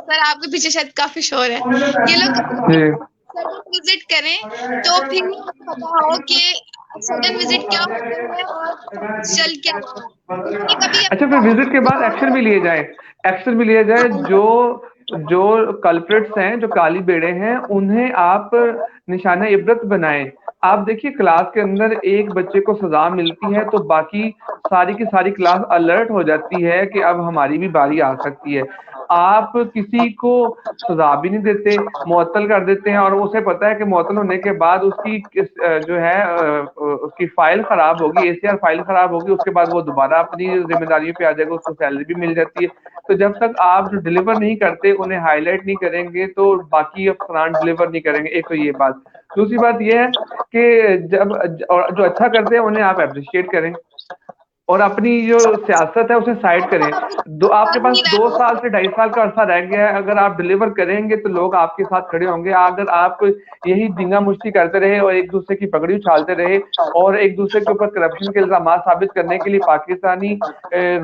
سر آپ کے پیچھے شاید کافی شور ہے. یہ لوگ جی سڈن وزٹ کریں تو پھر ہی ہمیں پتا ہو کہ سڈن وزٹ کیا ہوتے ہیں اور چل کیا رہا ہے. کیونکہ کبھی اچھا, پھر وزٹ کے بعد ایکشن بھی لیے جائیں, ایکشن بھی لیا جائے. جو کلپریٹس ہیں, جو کالی بیڑے ہیں, انہیں آپ نشانہ عبرت بنائیں. آپ دیکھیے کلاس کے اندر ایک بچے کو سزا ملتی ہے تو باقی ساری کی ساری کلاس الرٹ ہو جاتی ہے کہ اب ہماری بھی باری آ سکتی ہے. آپ کسی کو سزا بھی نہیں دیتے, معطل کر دیتے ہیں, اور اسے پتا ہے کہ معطل ہونے کے بعد اس کی جو ہے اس کی فائل خراب ہوگی, اے سی آر فائل خراب ہوگی, اس کے بعد وہ دوبارہ اپنی ذمہ داریوں پہ آ جائے گا, اس کو سیلری بھی مل جاتی ہے. تو جب تک آپ جو ڈلیور نہیں کرتے انہیں ہائی لائٹ نہیں کریں گے تو باقی افسران ڈلیور نہیں کریں گے. ایک تو یہ بات. دوسری بات یہ ہے کہ جب جو اچھا کرتے ہیں انہیں آپ اپریشیٹ کریں, اور اپنی جو سیاست ہے اسے سائڈ کریں. آپ کے پاس 2 سال سے 2.5 سال کا عرصہ رہ گیا ہے, اگر آپ ڈلیور کریں گے تو لوگ آپ کے ساتھ کھڑے ہوں گے. اگر آپ یہی دنگا مشتی کرتے رہے اور ایک دوسرے کی پگڑی اچھالتے رہے اور ایک دوسرے کے اوپر کرپشن کے الزامات ثابت کرنے کے لیے پاکستانی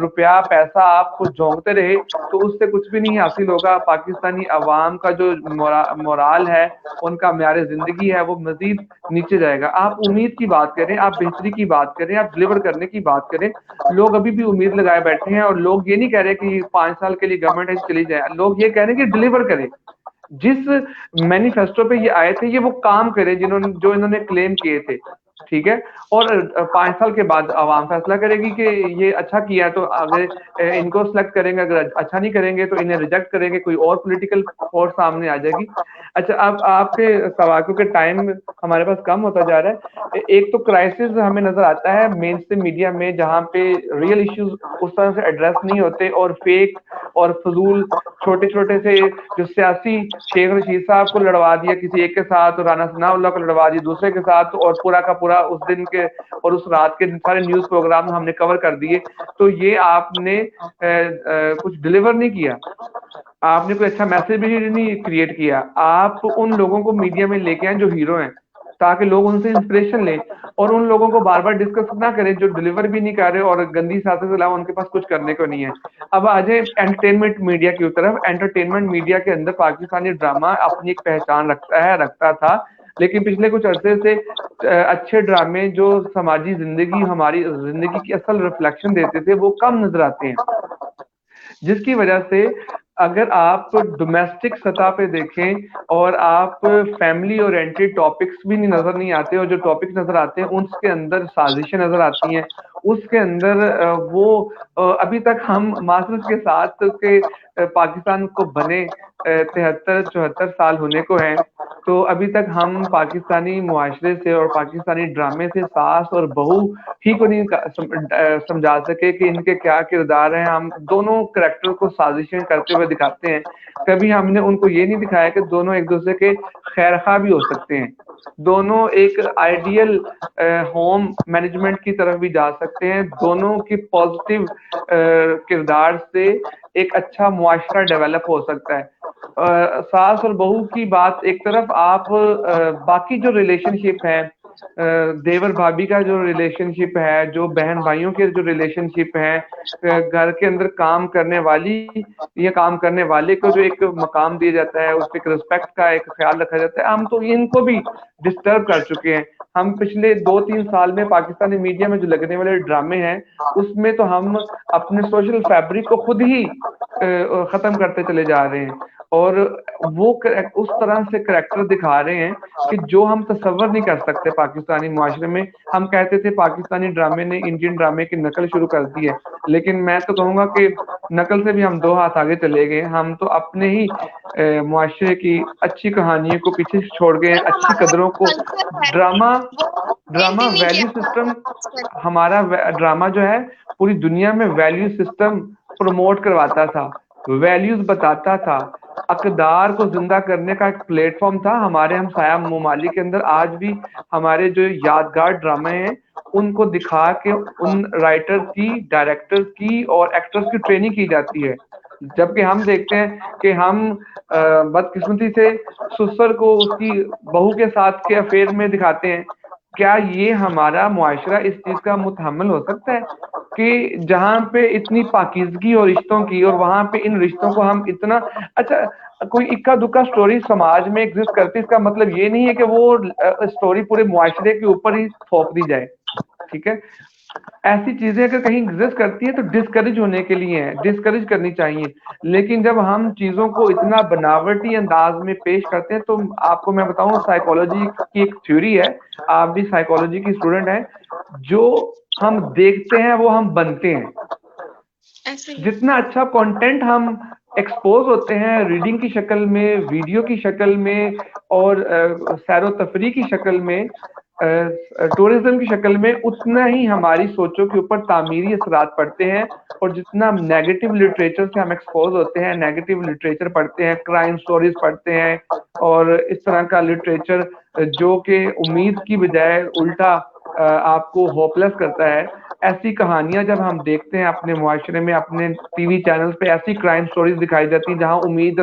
روپیہ پیسہ آپ کو جھونکتے رہے, تو اس سے کچھ بھی نہیں حاصل ہوگا. پاکستانی عوام کا جو مورال ہے, ان کا معیار زندگی ہے, وہ مزید نیچے جائے گا. آپ امید کی بات کریں, آپ بہتری کی بات کریں, آپ ڈلیور کرنے کی بات کریں. لوگ ابھی بھی امید لگائے بیٹھے ہیں, اور لوگ یہ نہیں کہہ رہے کہ 5 سال کے لیے گورنمنٹ ایسے چلی جائے. لوگ یہ کہہ رہے ہیں کہ ڈلیور کرے. جس مینیفیسٹو پہ یہ آئے تھے یہ وہ کام کرے جو انہوں نے کلیم کیے تھے, ٹھیک ہے. اور 5 سال کے بعد عوام فیصلہ کرے گی کہ یہ اچھا کیا تو اگر ان کو سلیکٹ کریں گے, اگر اچھا نہیں کریں گے تو انہیں ریجیکٹ کریں گے, کوئی اور پولیٹیکل فورس سامنے آ جائے گی. اچھا, اب آپ کے سوال کے ٹائم ہمارے پاس کم ہوتا جا رہا ہے. ایک تو کرائسس ہمیں نظر آتا ہے مین اسٹریم میڈیا میں, جہاں پہ ریئل ایشوز اس طرح سے ایڈریس نہیں ہوتے, اور فیک اور فضول چھوٹے چھوٹے سے جو سیاسی شیخ رشید صاحب کو لڑوا دیا کسی ایک کے ساتھ, اور رانا ثناء اللہ کو لڑوا دیا دوسرے کے ساتھ, اور پورا کا پورا اس دن کے اور اس رات کے سارے نیوز پروگرام ہم نے کور کر دیے. تو یہ آپ نے کچھ ڈلیور نہیں کیا, آپ نے کوئی اچھا میسج بھی نہیں کریٹ کیا. آپ ان لوگوں کو میڈیا میں لے کے آئیں جو ہیرو ہیں, تاکہ لوگ ان سے انسپریشن لیں, اور ان لوگوں کو بار بار ڈسکس نہ کریں جو ڈلیور بھی نہیں کر رہے اور گندی سیاست کے علاوہ ان کے پاس کچھ کرنے کو نہیں ہے. اب آ جائیں انٹرٹینمنٹ میڈیا کی طرف. انٹرٹینمنٹ میڈیا کے اندر پاکستانی ڈرامہ اپنی ایک پہچان رکھتا تھا, لیکن پچھلے کچھ عرصے سے اچھے ڈرامے جو سماجی زندگی, ہماری زندگی کی اصل ریفلیکشن دیتے تھے, وہ کم نظر آتے ہیں. جس کی وجہ سے اگر آپ ڈومیسٹک سطح پہ دیکھیں اور آپ فیملی اورینٹڈ ٹاپکس بھی نظر نہیں آتے, اور جو ٹاپکس نظر آتے ہیں اس کے اندر سازشیں نظر آتی ہیں, اس کے اندر وہ ابھی تک ہم معذرت کے ساتھ کہ پاکستان کو بنے 73-74 سال ہونے کو ہیں, تو ابھی تک ہم پاکستانی معاشرے سے اور پاکستانی ڈرامے سے ساس اور بہو ہی کو نہیں سمجھا سکے کہ ان کے کیا کردار ہیں. ہم دونوں کریکٹر کو سازشیں کرتے ہوئے دکھاتے ہیں, کبھی ہم نے ان کو یہ نہیں دکھایا کہ دونوں ایک دوسرے کے خیر خواہ بھی ہو سکتے ہیں, دونوں ایک آئیڈیل ہوم مینجمنٹ کی طرف بھی جا سکتے ہیں, دونوں کی پازیٹیو کردار سے ایک اچھا معاشرہ ڈیولپ ہو سکتا ہے. ساس اور بہو کی بات ایک طرف, آپ باقی جو ریلیشن شپ ہے, دیور بھابھی کا جو ریلیشن شپ ہے, جو بہن بھائیوں کے جو ریلیشن شپ ہے, گھر کے اندر کام کرنے والی یا کام کرنے والے کو جو ایک مقام دیا جاتا ہے, اس پہ ایک رسپیکٹ کا ایک خیال رکھا جاتا ہے, ہم تو ان کو بھی ڈسٹرب کر چکے ہیں. ہم پچھلے 2-3 سال میں پاکستانی میڈیا میں جو لگنے والے ڈرامے ہیں اس میں تو ہم اپنے سوشل فیبرک کو خود ہی ختم کرتے چلے جا رہے ہیں, اور وہ اس طرح سے کریکٹر دکھا رہے ہیں کہ جو ہم تصور نہیں کر سکتے پاکستانی معاشرے میں. ہم کہتے تھے پاکستانی ڈرامے نے انڈین ڈرامے کی نقل شروع کر دی ہے, لیکن میں تو کہوں گا کہ نقل سے بھی ہم 2 ہاتھ آگے چلے گئے. ہم تو اپنے ہی معاشرے کی اچھی کہانیوں کو پیچھے چھوڑ گئے, اچھی قدروں کو. ڈرامہ ویلیو سسٹم, ہمارا ڈرامہ جو ہے پوری دنیا میں ویلیو سسٹم پروموٹ کرواتا تھا, ویلیوز بتاتا تھا, اقدار کو زندہ کرنے کا ایک پلیٹ فارم تھا. ہمارے ہمسایہ ممالک کے اندر آج بھی ہمارے جو یادگار ڈرامے ہیں ان کو دکھا کے ان رائٹر کی, ڈائریکٹر کی اور ایکٹرز کی ٹریننگ کی جاتی ہے, جبکہ ہم دیکھتے ہیں کہ ہم بدقسمتی سے سسر کو اس کی بہو کے ساتھ کے افیئر میں دکھاتے ہیں. کیا یہ ہمارا معاشرہ اس چیز کا متحمل ہو سکتا ہے کہ جہاں پہ اتنی پاکیزگی اور رشتوں کی, اور وہاں پہ ان رشتوں کو ہم اتنا اچھا کوئی اکا دکا سٹوری سماج میں ایگزسٹ کرتی, اس کا مطلب یہ نہیں ہے کہ وہ سٹوری پورے معاشرے کے اوپر ہی تھوپ دی جائے, ٹھیک ہے. ایسی چیزیں اگر کہیں ایگزسٹ کرتی ہیں تو ڈسکریج ہونے کے لیے ہیں, ڈسکریج کرنی چاہیے. لیکن جب ہم چیزوں کو اتنا بناوٹی انداز میں پیش کرتے ہیں, تو آپ کو میں بتاؤں سائیکالوجی کی ایک تھیوری ہے, آپ بھی سائیکالوجی کی اسٹوڈنٹ ہیں, جو ہم دیکھتے ہیں وہ ہم بنتے ہیں. جتنا اچھا کنٹینٹ ہم ایکسپوز ہوتے ہیں ریڈنگ کی شکل میں, ویڈیو کی شکل میں, اور سیر و تفریح کی شکل میں, ٹورزم کی شکل میں, اتنا ہی ہماری سوچوں کے اوپر تعمیری اثرات پڑتے ہیں. اور جتنا نیگیٹو لٹریچر سے ہم ایکسپوز ہوتے ہیں, نیگیٹو لٹریچر پڑھتے ہیں, کرائم سٹوریز پڑھتے ہیں, اور اس طرح کا لٹریچر جو کہ امید کی بجائے الٹا آپ کو ہوپ لیس کرتا ہے, ایسی کہانیاں جب ہم دیکھتے ہیں اپنے معاشرے میں, اپنے ٹی وی چینل پہ ایسی کرائم سٹوریز دکھائی جاتی ہیں جہاں امید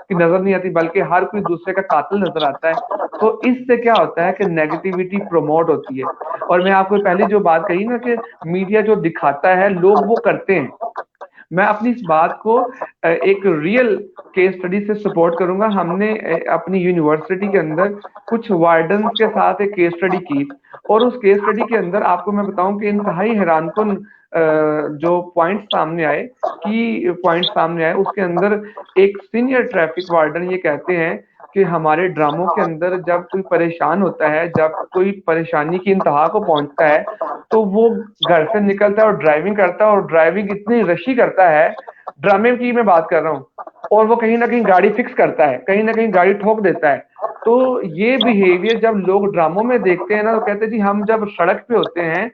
کی نظر نہیں آتی بلکہ ہر کوئی دوسرے کا قاتل نظر آتا ہے, تو اس سے کیا ہوتا ہے کہ نیگیٹیوٹی پروموٹ ہوتی ہے. اور میں آپ کو پہلے جو بات کہی نا کہ میڈیا جو دکھاتا ہے لوگ وہ کرتے ہیں, میں اپنی اس بات کو ایک ریئل کیس اسٹڈی سے سپورٹ کروں گا. ہم نے اپنی یونیورسٹی کے اندر کچھ وارڈنز کے ساتھ ایک کیس اسٹڈی کی, اور اس کیس اسٹڈی کے اندر آپ کو میں بتاؤں کہ انتہائی حیران کن جو پوائنٹ سامنے آئے, کی پوائنٹ سامنے آئے, اس کے اندر ایک سینئر ٹریفک وارڈن یہ کہتے ہیں کہ ہمارے ڈراموں کے اندر جب کوئی پریشان ہوتا ہے, جب کوئی پریشانی کی انتہا کو پہنچتا ہے, تو وہ گھر سے نکلتا ہے اور ڈرائیونگ کرتا ہے, اور ڈرائیونگ اتنی رشی کرتا ہے, ڈرامے کی میں بات کر رہا ہوں, اور وہ کہیں نہ کہیں گاڑی فکس کرتا ہے, کہیں نہ کہیں گاڑی ٹھوک دیتا ہے. تو یہ بیہیویئر جب لوگ ڈراموں میں دیکھتے ہیں نا, تو کہتے ہیں جی ہم جب سڑک پہ ہوتے ہیں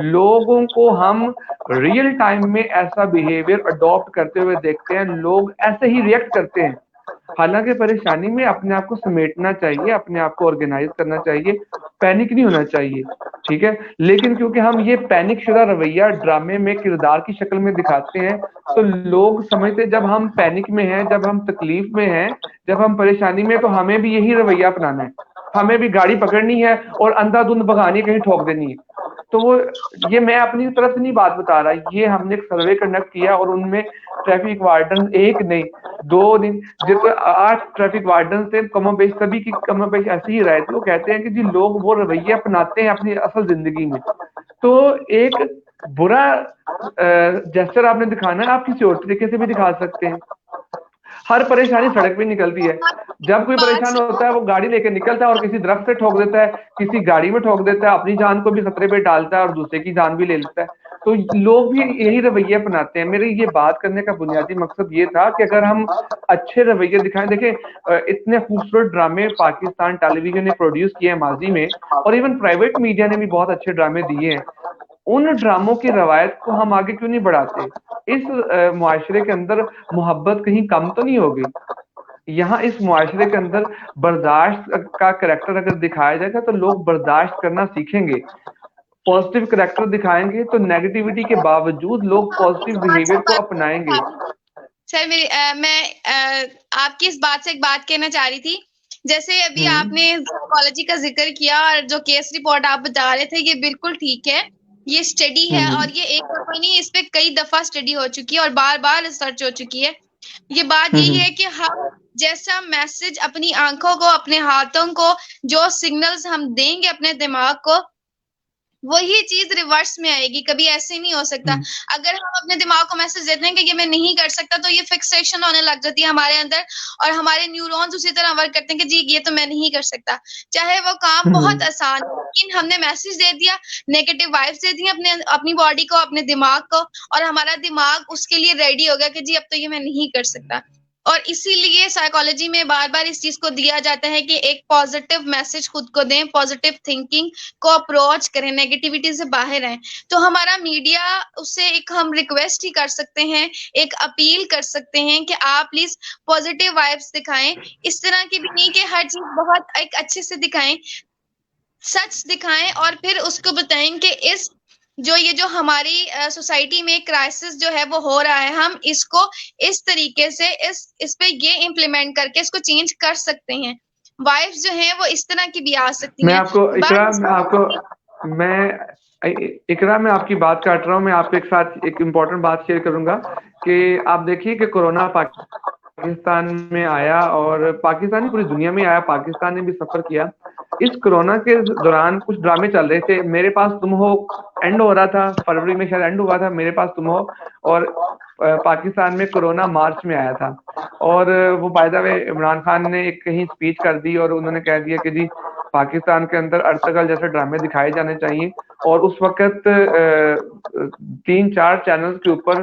لوگوں کو ہم ریئل ٹائم میں ایسا بیہیویئر اڈاپٹ کرتے ہوئے دیکھتے ہیں, لوگ ایسے ہی ریئیکٹ کرتے ہیں. حالانکہ پریشانی میں اپنے آپ کو سمیٹنا چاہیے, اپنے آپ کو آرگنائز کرنا چاہیے, پینک نہیں ہونا چاہیے, ٹھیک ہے. لیکن کیونکہ ہم یہ پینک شدہ رویہ ڈرامے میں کردار کی شکل میں دکھاتے ہیں, تو لوگ سمجھتے جب ہم پینک میں ہیں, جب ہم تکلیف میں ہیں, جب ہم پریشانی میں, تو ہمیں بھی یہی رویہ اپنانا ہے, ہمیں بھی گاڑی پکڑنی ہے اور اندھا دھند بھگانی کہیں ٹھوک دینی ہے. تو وہ یہ میں اپنی طرف سے نہیں بات بتا رہا, یہ ہم نے ایک سروے کنڈکٹ کیا, اور ان میں ٹریفک وارڈن ایک نہیں 2 دن جتنے 8 ٹریفک وارڈن تھے, کم و بیش سبھی کی کم و بیش ایسی ہی رائے تھی. وہ کہتے ہیں کہ جی لوگ وہ رویہ اپناتے ہیں اپنی اصل زندگی میں. تو ایک برا جیسچر آپ نے دکھانا ہے, آپ کسی اور طریقے سے بھی دکھا سکتے ہیں. ہر پریشانی سڑک پہ نکلتی ہے, جب کوئی پریشان ہوتا ہے وہ گاڑی لے کے نکلتا ہے اور کسی درخت سے ٹھوک دیتا ہے, کسی گاڑی میں ٹھوک دیتا ہے, اپنی جان کو بھی خطرے پہ ڈالتا ہے اور دوسرے کی جان بھی لے لیتا ہے. تو لوگ بھی یہی رویہ اپناتے ہیں. میرے یہ بات کرنے کا بنیادی مقصد یہ تھا کہ اگر ہم اچھے رویے دکھائیں, دیکھیں اتنے خوبصورت ڈرامے پاکستان ٹیلی ویژن نے پروڈیوس کیے ہیں ماضی میں, اور ایون پرائیویٹ میڈیا نے بھی بہت اچھے ڈرامے دیے ہیں. ان ڈراموں کی روایت کو ہم آگے کیوں نہیں بڑھاتے؟ اس معاشرے کے اندر محبت کہیں کم تو نہیں ہوگی؟ یہاں اس معاشرے کے اندر برداشت کا کریکٹر اگر دکھایا جائے گا تو لوگ برداشت کرنا سیکھیں گے. پازیٹیو کریکٹر دکھائیں گے تو نیگیٹیوٹی کے باوجود لوگ پازیٹیو بیہیویئر کو اپنائیں گے. سر میں آپ کی اس بات سے ایک بات کہنا چاہ رہی تھی. جیسے ابھی آپ نے سائیکالوجی کا ذکر کیا, اور جو کیس رپورٹ آپ بتا رہے تھے یہ بالکل ٹھیک ہے, یہ اسٹڈی ہے, اور یہ ایک دفعہ نہیں, اس پہ کئی دفعہ اسٹڈی ہو چکی ہے اور بار بار ریسرچ ہو چکی ہے. یہ بات یہی ہے کہ ہم جیسا میسج اپنی آنکھوں کو, اپنے ہاتھوں کو, جو سگنلز ہم دیں گے اپنے دماغ کو, وہی چیز ریورس میں آئے گی. کبھی ایسے نہیں ہو سکتا. اگر ہم اپنے دماغ کو میسج دیتے ہیں کہ یہ میں نہیں کر سکتا, تو یہ فکسیشن ہونے لگ جاتی ہے ہمارے اندر, اور ہمارے نیورونز اسی طرح ورک کرتے ہیں کہ جی یہ تو میں نہیں کر سکتا, چاہے وہ کام بہت آسان ہے, لیکن ہم نے میسج دے دیا, نیگیٹو وائبس دے دی اپنی باڈی کو, اپنے دماغ کو, اور ہمارا دماغ اس کے لیے ریڈی ہو گیا کہ جی اب تو یہ میں نہیں کر سکتا. اور اسی لیے سائیکالوجی میں بار بار اس چیز کو دیا جاتا ہے کہ ایک پازیٹیو میسج خود کو دیں, پازیٹیو تھنکنگ کو اپروچ کریں, نیگیٹیوٹی سے باہر آئیں. تو ہمارا میڈیا, اس سے ایک ہم ریکویسٹ ہی کر سکتے ہیں, ایک اپیل کر سکتے ہیں کہ آپ پلیز پازیٹیو وائبس دکھائیں. اس طرح کی بھی نہیں کہ ہر چیز بہت ایک اچھے سے دکھائیں, سچ دکھائیں, اور پھر اس کو بتائیں کہ یہ جو ہماری سوسائٹی میں کرائسس جو ہے وہ ہو رہا ہے, ہم اس کو اس طریقے سے اس پہ یہ امپلیمنٹ کر کے اس کو چینج کر سکتے ہیں. وائفز جو ہیں وہ اس طرح کی بھی آ سکتی میں ہیں. آپ کو اقرا میں آپ کی بات کاٹ رہا ہوں. میں آپ کے ساتھ ایک امپورٹنٹ بات شیئر کروں گا کہ آپ دیکھیے کہ کورونا پاکستان میں آیا, اور پاکستان پوری دنیا میں آیا, پاکستان نے بھی سفر کیا. اس کورونا کے دوران کچھ ڈرامے چل رہے تھے. میرے پاس تم ہو اینڈ ہو رہا تھا, فروری میں شاید اینڈ ہوا تھا, میرے پاس تم ہو, اور پاکستان میں کورونا مارچ میں آیا تھا. اور وہ بائی دا وے عمران خان نے ایک کہیں اسپیچ کر دی, اور انہوں نے کہہ دیا کہ جی پاکستان کے اندر ارطغرل جیسے ڈرامے دکھائے جانے چاہیے. اور اس وقت 3-4 چینلز کے اوپر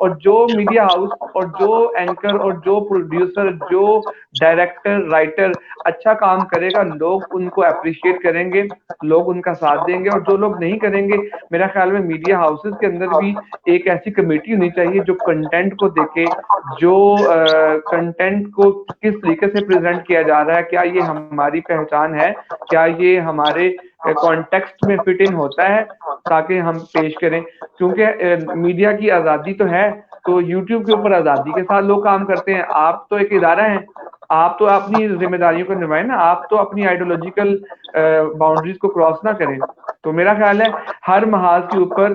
اور جو میڈیا ہاؤس اور جو اینکر اور جو پروڈیوسر جو ڈائریکٹر رائٹر اچھا کام کرے گا لوگ ان کو اپریشیٹ کریں گے, لوگ ان کا ساتھ دیں گے, اور جو لوگ نہیں کریں گے میرا خیال میں میڈیا ہاؤسز کے اندر بھی ایک ایسی کمیٹی ہونی چاہیے جو کنٹینٹ کو دیکھے, جو کنٹینٹ کو کس طریقے سے پریزنٹ کیا جا رہا ہے, کیا یہ ہماری پہچان ہے, کیا یہ ہمارے کانٹیکسٹ میں فٹ ان ہوتا ہے تاکہ ہم پیش کریں. کیونکہ میڈیا کی آزادی تو ہے, تو یوٹیوب کے اوپر آزادی کے ساتھ لوگ کام کرتے ہیں. آپ تو ایک ادارہ ہیں, آپ تو اپنی ذمہ داریوں کو نبھائیں نا, آپ تو اپنی آئیڈیولوجیکل باؤنڈریز کو کراس نہ کریں. تو میرا خیال ہے ہر محاذ کے اوپر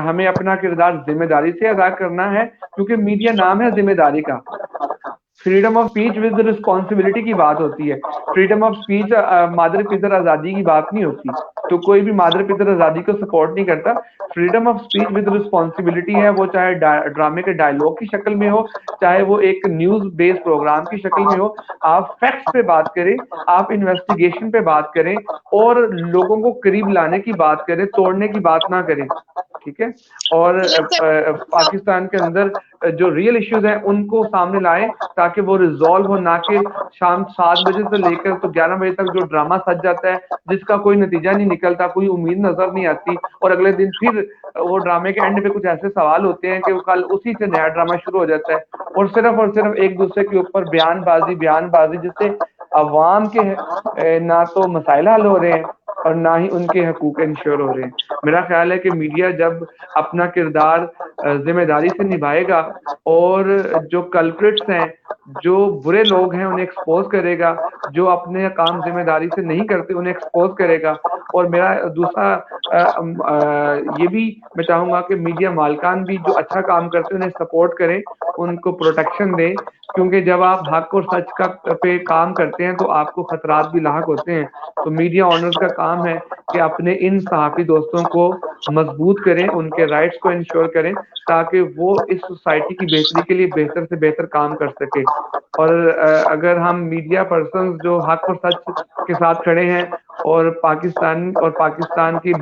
ہمیں اپنا کردار ذمہ داری سے ادا کرنا ہے, کیونکہ میڈیا نام ہے ذمہ داری کا. Freedom of speech with responsibility کی بات ہوتی ہے. فریڈم آف اسپیچ مادر پدر آزادی کی بات نہیں ہوتی, تو کوئی بھی مادر پدر آزادی کو سپورٹ نہیں کرتا. Freedom of speech with responsibility ہے, وہ چاہے ڈرامے کے ڈائلاگ کی شکل میں ہو, چاہے وہ ایک نیوز بیس پروگرام کی شکل میں ہو. آپ فیکٹس پہ بات کریں, آپ انویسٹیگیشن پہ بات کریں, اور لوگوں کو قریب لانے کی بات کریں, توڑنے کی بات نہ کریں. ٹھیک ہے, اور پاکستان کے اندر جو ریئل ایشوز ہیں ان کو سامنے لائیں تاکہ وہ ریزالو ہو, نہ کہ شام 7 بجے سے لے کر تو 11 بجے تک جو ڈرامہ سج جاتا ہے جس کا کوئی نتیجہ نہیں نکلتا, کوئی امید نظر نہیں آتی, اور اگلے دن پھر وہ ڈرامے کے اینڈ پہ کچھ ایسے سوال ہوتے ہیں کہ کل اسی سے نیا ڈرامہ شروع ہو جاتا ہے, اور صرف ایک دوسرے کے اوپر بیان بازی جس سے عوام کے نہ تو مسائل حل ہو رہے ہیں اور نہ ہی ان کے حقوق انشور ہو رہے ہیں. میرا خیال ہے کہ میڈیا جب اپنا کردار ذمہ داری سے نبھائے گا اور جو کلپریٹس ہیں, جو برے لوگ ہیں انہیں ایکسپوز کرے گا, جو اپنے کام ذمہ داری سے نہیں کرتے انہیں ایکسپوز کرے گا. اور میرا دوسرا یہ بھی میں چاہوں گا کہ میڈیا مالکان بھی جو اچھا کام کرتے ہیں انہیں سپورٹ کریں, ان کو پروٹیکشن دیں, کیونکہ جب آپ حق اور سچ کا پہ کام کرتے ہیں تو آپ کو خطرات بھی لاحق ہوتے ہیں. تو میڈیا آنرز کا کام ہے کہ اپنے ان صحافی دوستوں کو مضبوط کریں, ان کے رائٹس کو انشور کریں تاکہ وہ اس سوسائٹی کی بہتری کے لیے بہتر سے بہتر کام کر سکے. اور اگر ہم میڈیا پرسنز جو حق اور سچ کے ساتھ کھڑے ہیں اور پاکستان کی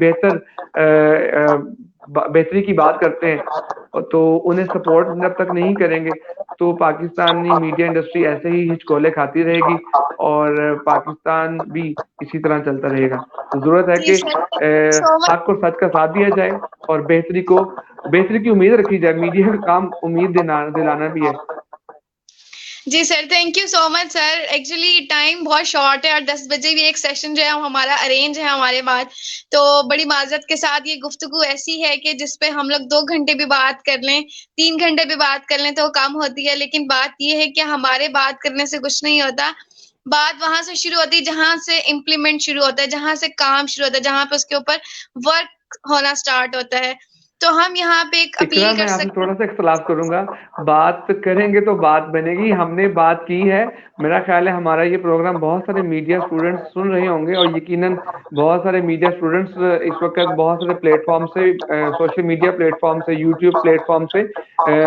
بہتری کی بات کرتے ہیں تو انہیں سپورٹ جب تک نہیں کریں گے تو پاکستانی میڈیا انڈسٹری ایسے ہی ہچکولے کھاتی رہے گی اور پاکستان بھی اسی طرح چلتا رہے گا. تو ضرورت ہے جی کہ سر, سو مچ. حق اور سچ کا ساتھ دیا جائے اور بہتری کی امید رکھی جائے. میڈیا کا کام امید دلانا بھی ہے. جی sir, thank you so much sir. Actually time بہت شارٹ ہے اور 10 بجے بھی ایک سیشن جو ہے ہمارا ارینج ہے ہمارے بعد, تو بڑی معذرت کے ساتھ یہ گفتگو ایسی ہے کہ جس پہ ہم لوگ 2 گھنٹے بھی بات کر لیں, 3 گھنٹے بھی بات کر لیں تو وہ کم ہوتی ہے. لیکن بات یہ ہے کہ ہمارے بات کرنے سے کچھ نہیں ہوتا, بات وہاں سے شروع ہوتی ہے جہاں سے امپلیمنٹ شروع ہوتا ہے, جہاں سے کام شروع ہوتا ہے, جہاں پہ اس کے اوپر ورک ہونا سٹارٹ ہوتا ہے. تو ہم یہاں پہ ایک اقرا, اپیل کر میں آپ سے سکتے تھوڑا ہیں. سا اختلاف کروں گا. بات کریں گے تو بات بنے گی, ہم نے بات کی ہے. میرا خیال ہے ہمارا یہ پروگرام بہت سارے میڈیا اسٹوڈنٹس سن رہے ہوں گے, اور یقیناً بہت سارے میڈیا اسٹوڈنٹس اس وقت بہت سارے پلیٹ فارم سے, سوشل میڈیا پلیٹ فارم سے, یوٹیوب پلیٹ فارم سے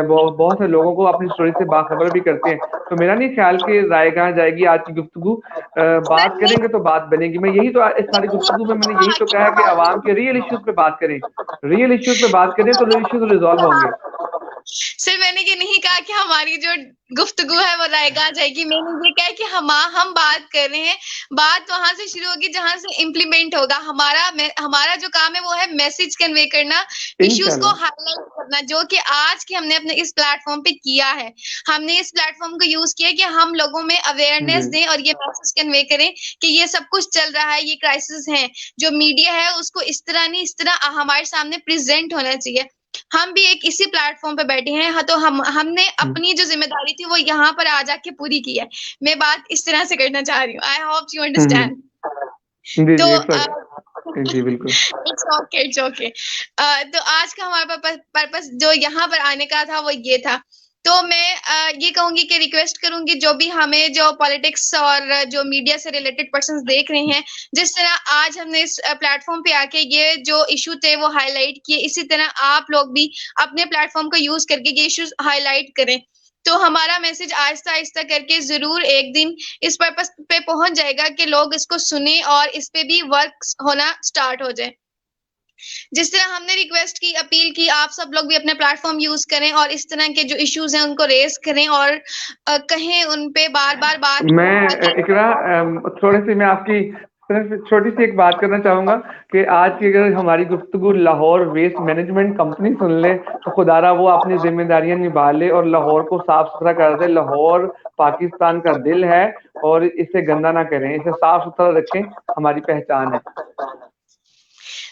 بہت سے لوگوں کو اپنی اسٹوری سے باخبر بھی کرتے ہیں. تو میرا نہیں خیال کہ رائے کہاں جائے گی آج کی گفتگو. بات کریں گے تو بات بنے گی. میں یہی تو اس ساری گفتگو میں نے یہی تو کہا کہ عوام کے ریئل ایشوز پہ بات کریں, ریئل ایشوز پہ بات کریں تو ریئل ایشوز ریزالو ہوں گے. سر, میں نے یہ نہیں کہا کہ ہماری جو گفتگو ہے وہ رائے گاہ جائے گی. میں نے یہ کہا کہ ہم بات کر رہے ہیں, بات وہاں سے شروع ہوگی جہاں سے امپلیمنٹ ہوگا. ہمارا جو کام ہے وہ ہے میسج کنوے کرنا, ایشوز کو انشاءاللہ ہائی لائٹ کرنا, جو کہ آج کی ہم نے اپنے اس پلیٹ فارم پہ کیا ہے. ہم نے اس پلیٹ فارم کو یوز کیا کہ ہم لوگوں میں جی اویئرنیس دیں اور یہ میسج کنوے کریں کہ یہ سب کچھ چل رہا ہے, یہ کرائسس ہیں. جو میڈیا ہے اس کو اس طرح نہیں, اس طرح ہمارے سامنے پریزنٹ ہونا چاہیے. ہم بھی ایک اسی پلیٹ فارم پہ بیٹھے ہیں, تو ہم نے اپنی جو ذمہ داری تھی وہ یہاں پر آ جا کے پوری کی ہے. میں بات اس طرح سے کرنا چاہ رہی ہوں. I hope you understand. جی تو جی جی بالکل. It's okay. تو آج کا ہمارا پرپس جو یہاں پر آنے کا تھا وہ یہ تھا. تو میں یہ کہوں گی کہ ریکویسٹ کروں گی جو بھی ہمیں جو پالیٹکس اور جو میڈیا سے ریلیٹڈ پرسنز دیکھ رہے ہیں, جس طرح آج ہم نے اس پلیٹ فارم پہ آ کے یہ جو ایشو تھے وہ ہائی لائٹ کیے, اسی طرح آپ لوگ بھی اپنے پلیٹ فارم کو یوز کر کے یہ ایشوز ہائی لائٹ کریں. تو ہمارا میسج آہستہ آہستہ کر کے ضرور ایک دن اس پرپس پہ پہنچ جائے گا کہ لوگ اس کو سنیں اور اس پہ بھی ورک ہونا سٹارٹ ہو جائے. جس طرح ہم نے ریکویسٹ کی, اپیل کی, آپ سب لوگ بھی اپنے پلیٹ فارم یوز کریں اور اس طرح کے جو ایشوز ہیں ان کو ریز کریں اور کہیں ان پہ بار بار بات. میں اقرا تھوڑی سی میں آپ کی چھوٹی سی ایک بات کرنا چاہوں گا کہ آج کی اگر ہماری گفتگو لاہور ویسٹ مینجمنٹ کمپنی سن لے تو خدا را وہ اپنی ذمہ داریاں نبھا لے اور لاہور کو صاف ستھرا کر دے. لاہور پاکستان کا دل ہے اور اسے گندا نہ کریں, اسے صاف ستھرا رکھیں, ہماری پہچان ہے.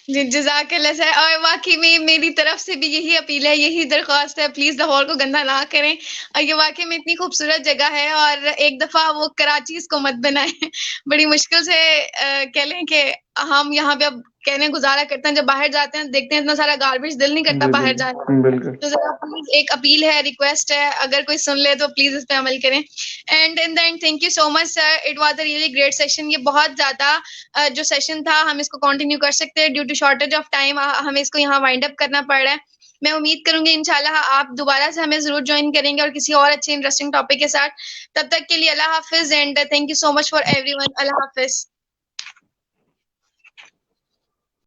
جی جزاک اللہ سر. اور واقعی میں میری طرف سے بھی یہی اپیل ہے, یہی درخواست ہے, پلیز لاہور کو گندا نہ کریں. اور یہ واقعی میں اتنی خوبصورت جگہ ہے اور ایک دفعہ وہ کراچی اس کو مت بنائیں. بڑی مشکل سے کہہ لیں کہ ہم یہاں پہ اب کہنے گزارا کرتے ہیں, جب باہر جاتے ہیں دیکھتے ہیں اتنا سارا گاربیج, دل نہیں کرتا باہر جانے. بالکل تو ذرا پلیز ایک اپیل ہے, ریکویسٹ ہے, اگر کوئی سن لے تو پلیز اس پہ عمل کریں. And in the and thank you so much sir, it was a really great session. یہ بہت زیادہ جو سیشن تھا ہم اس کو کنٹینیو کر سکتے ہیں, due to shortage of time ہمیں اس کو یہاں وائنڈ اپ کرنا پڑ رہا ہے. میں امید کروں گی انشاءاللہ آپ دوبارہ سے ہمیں ضرور جوائن کریں گے اور کسی اور اچھے انٹرسٹنگ ٹاپک کے ساتھ. تب تک کے لیے اللہ حافظ and thank you so much for everyone. اللہ حافظ.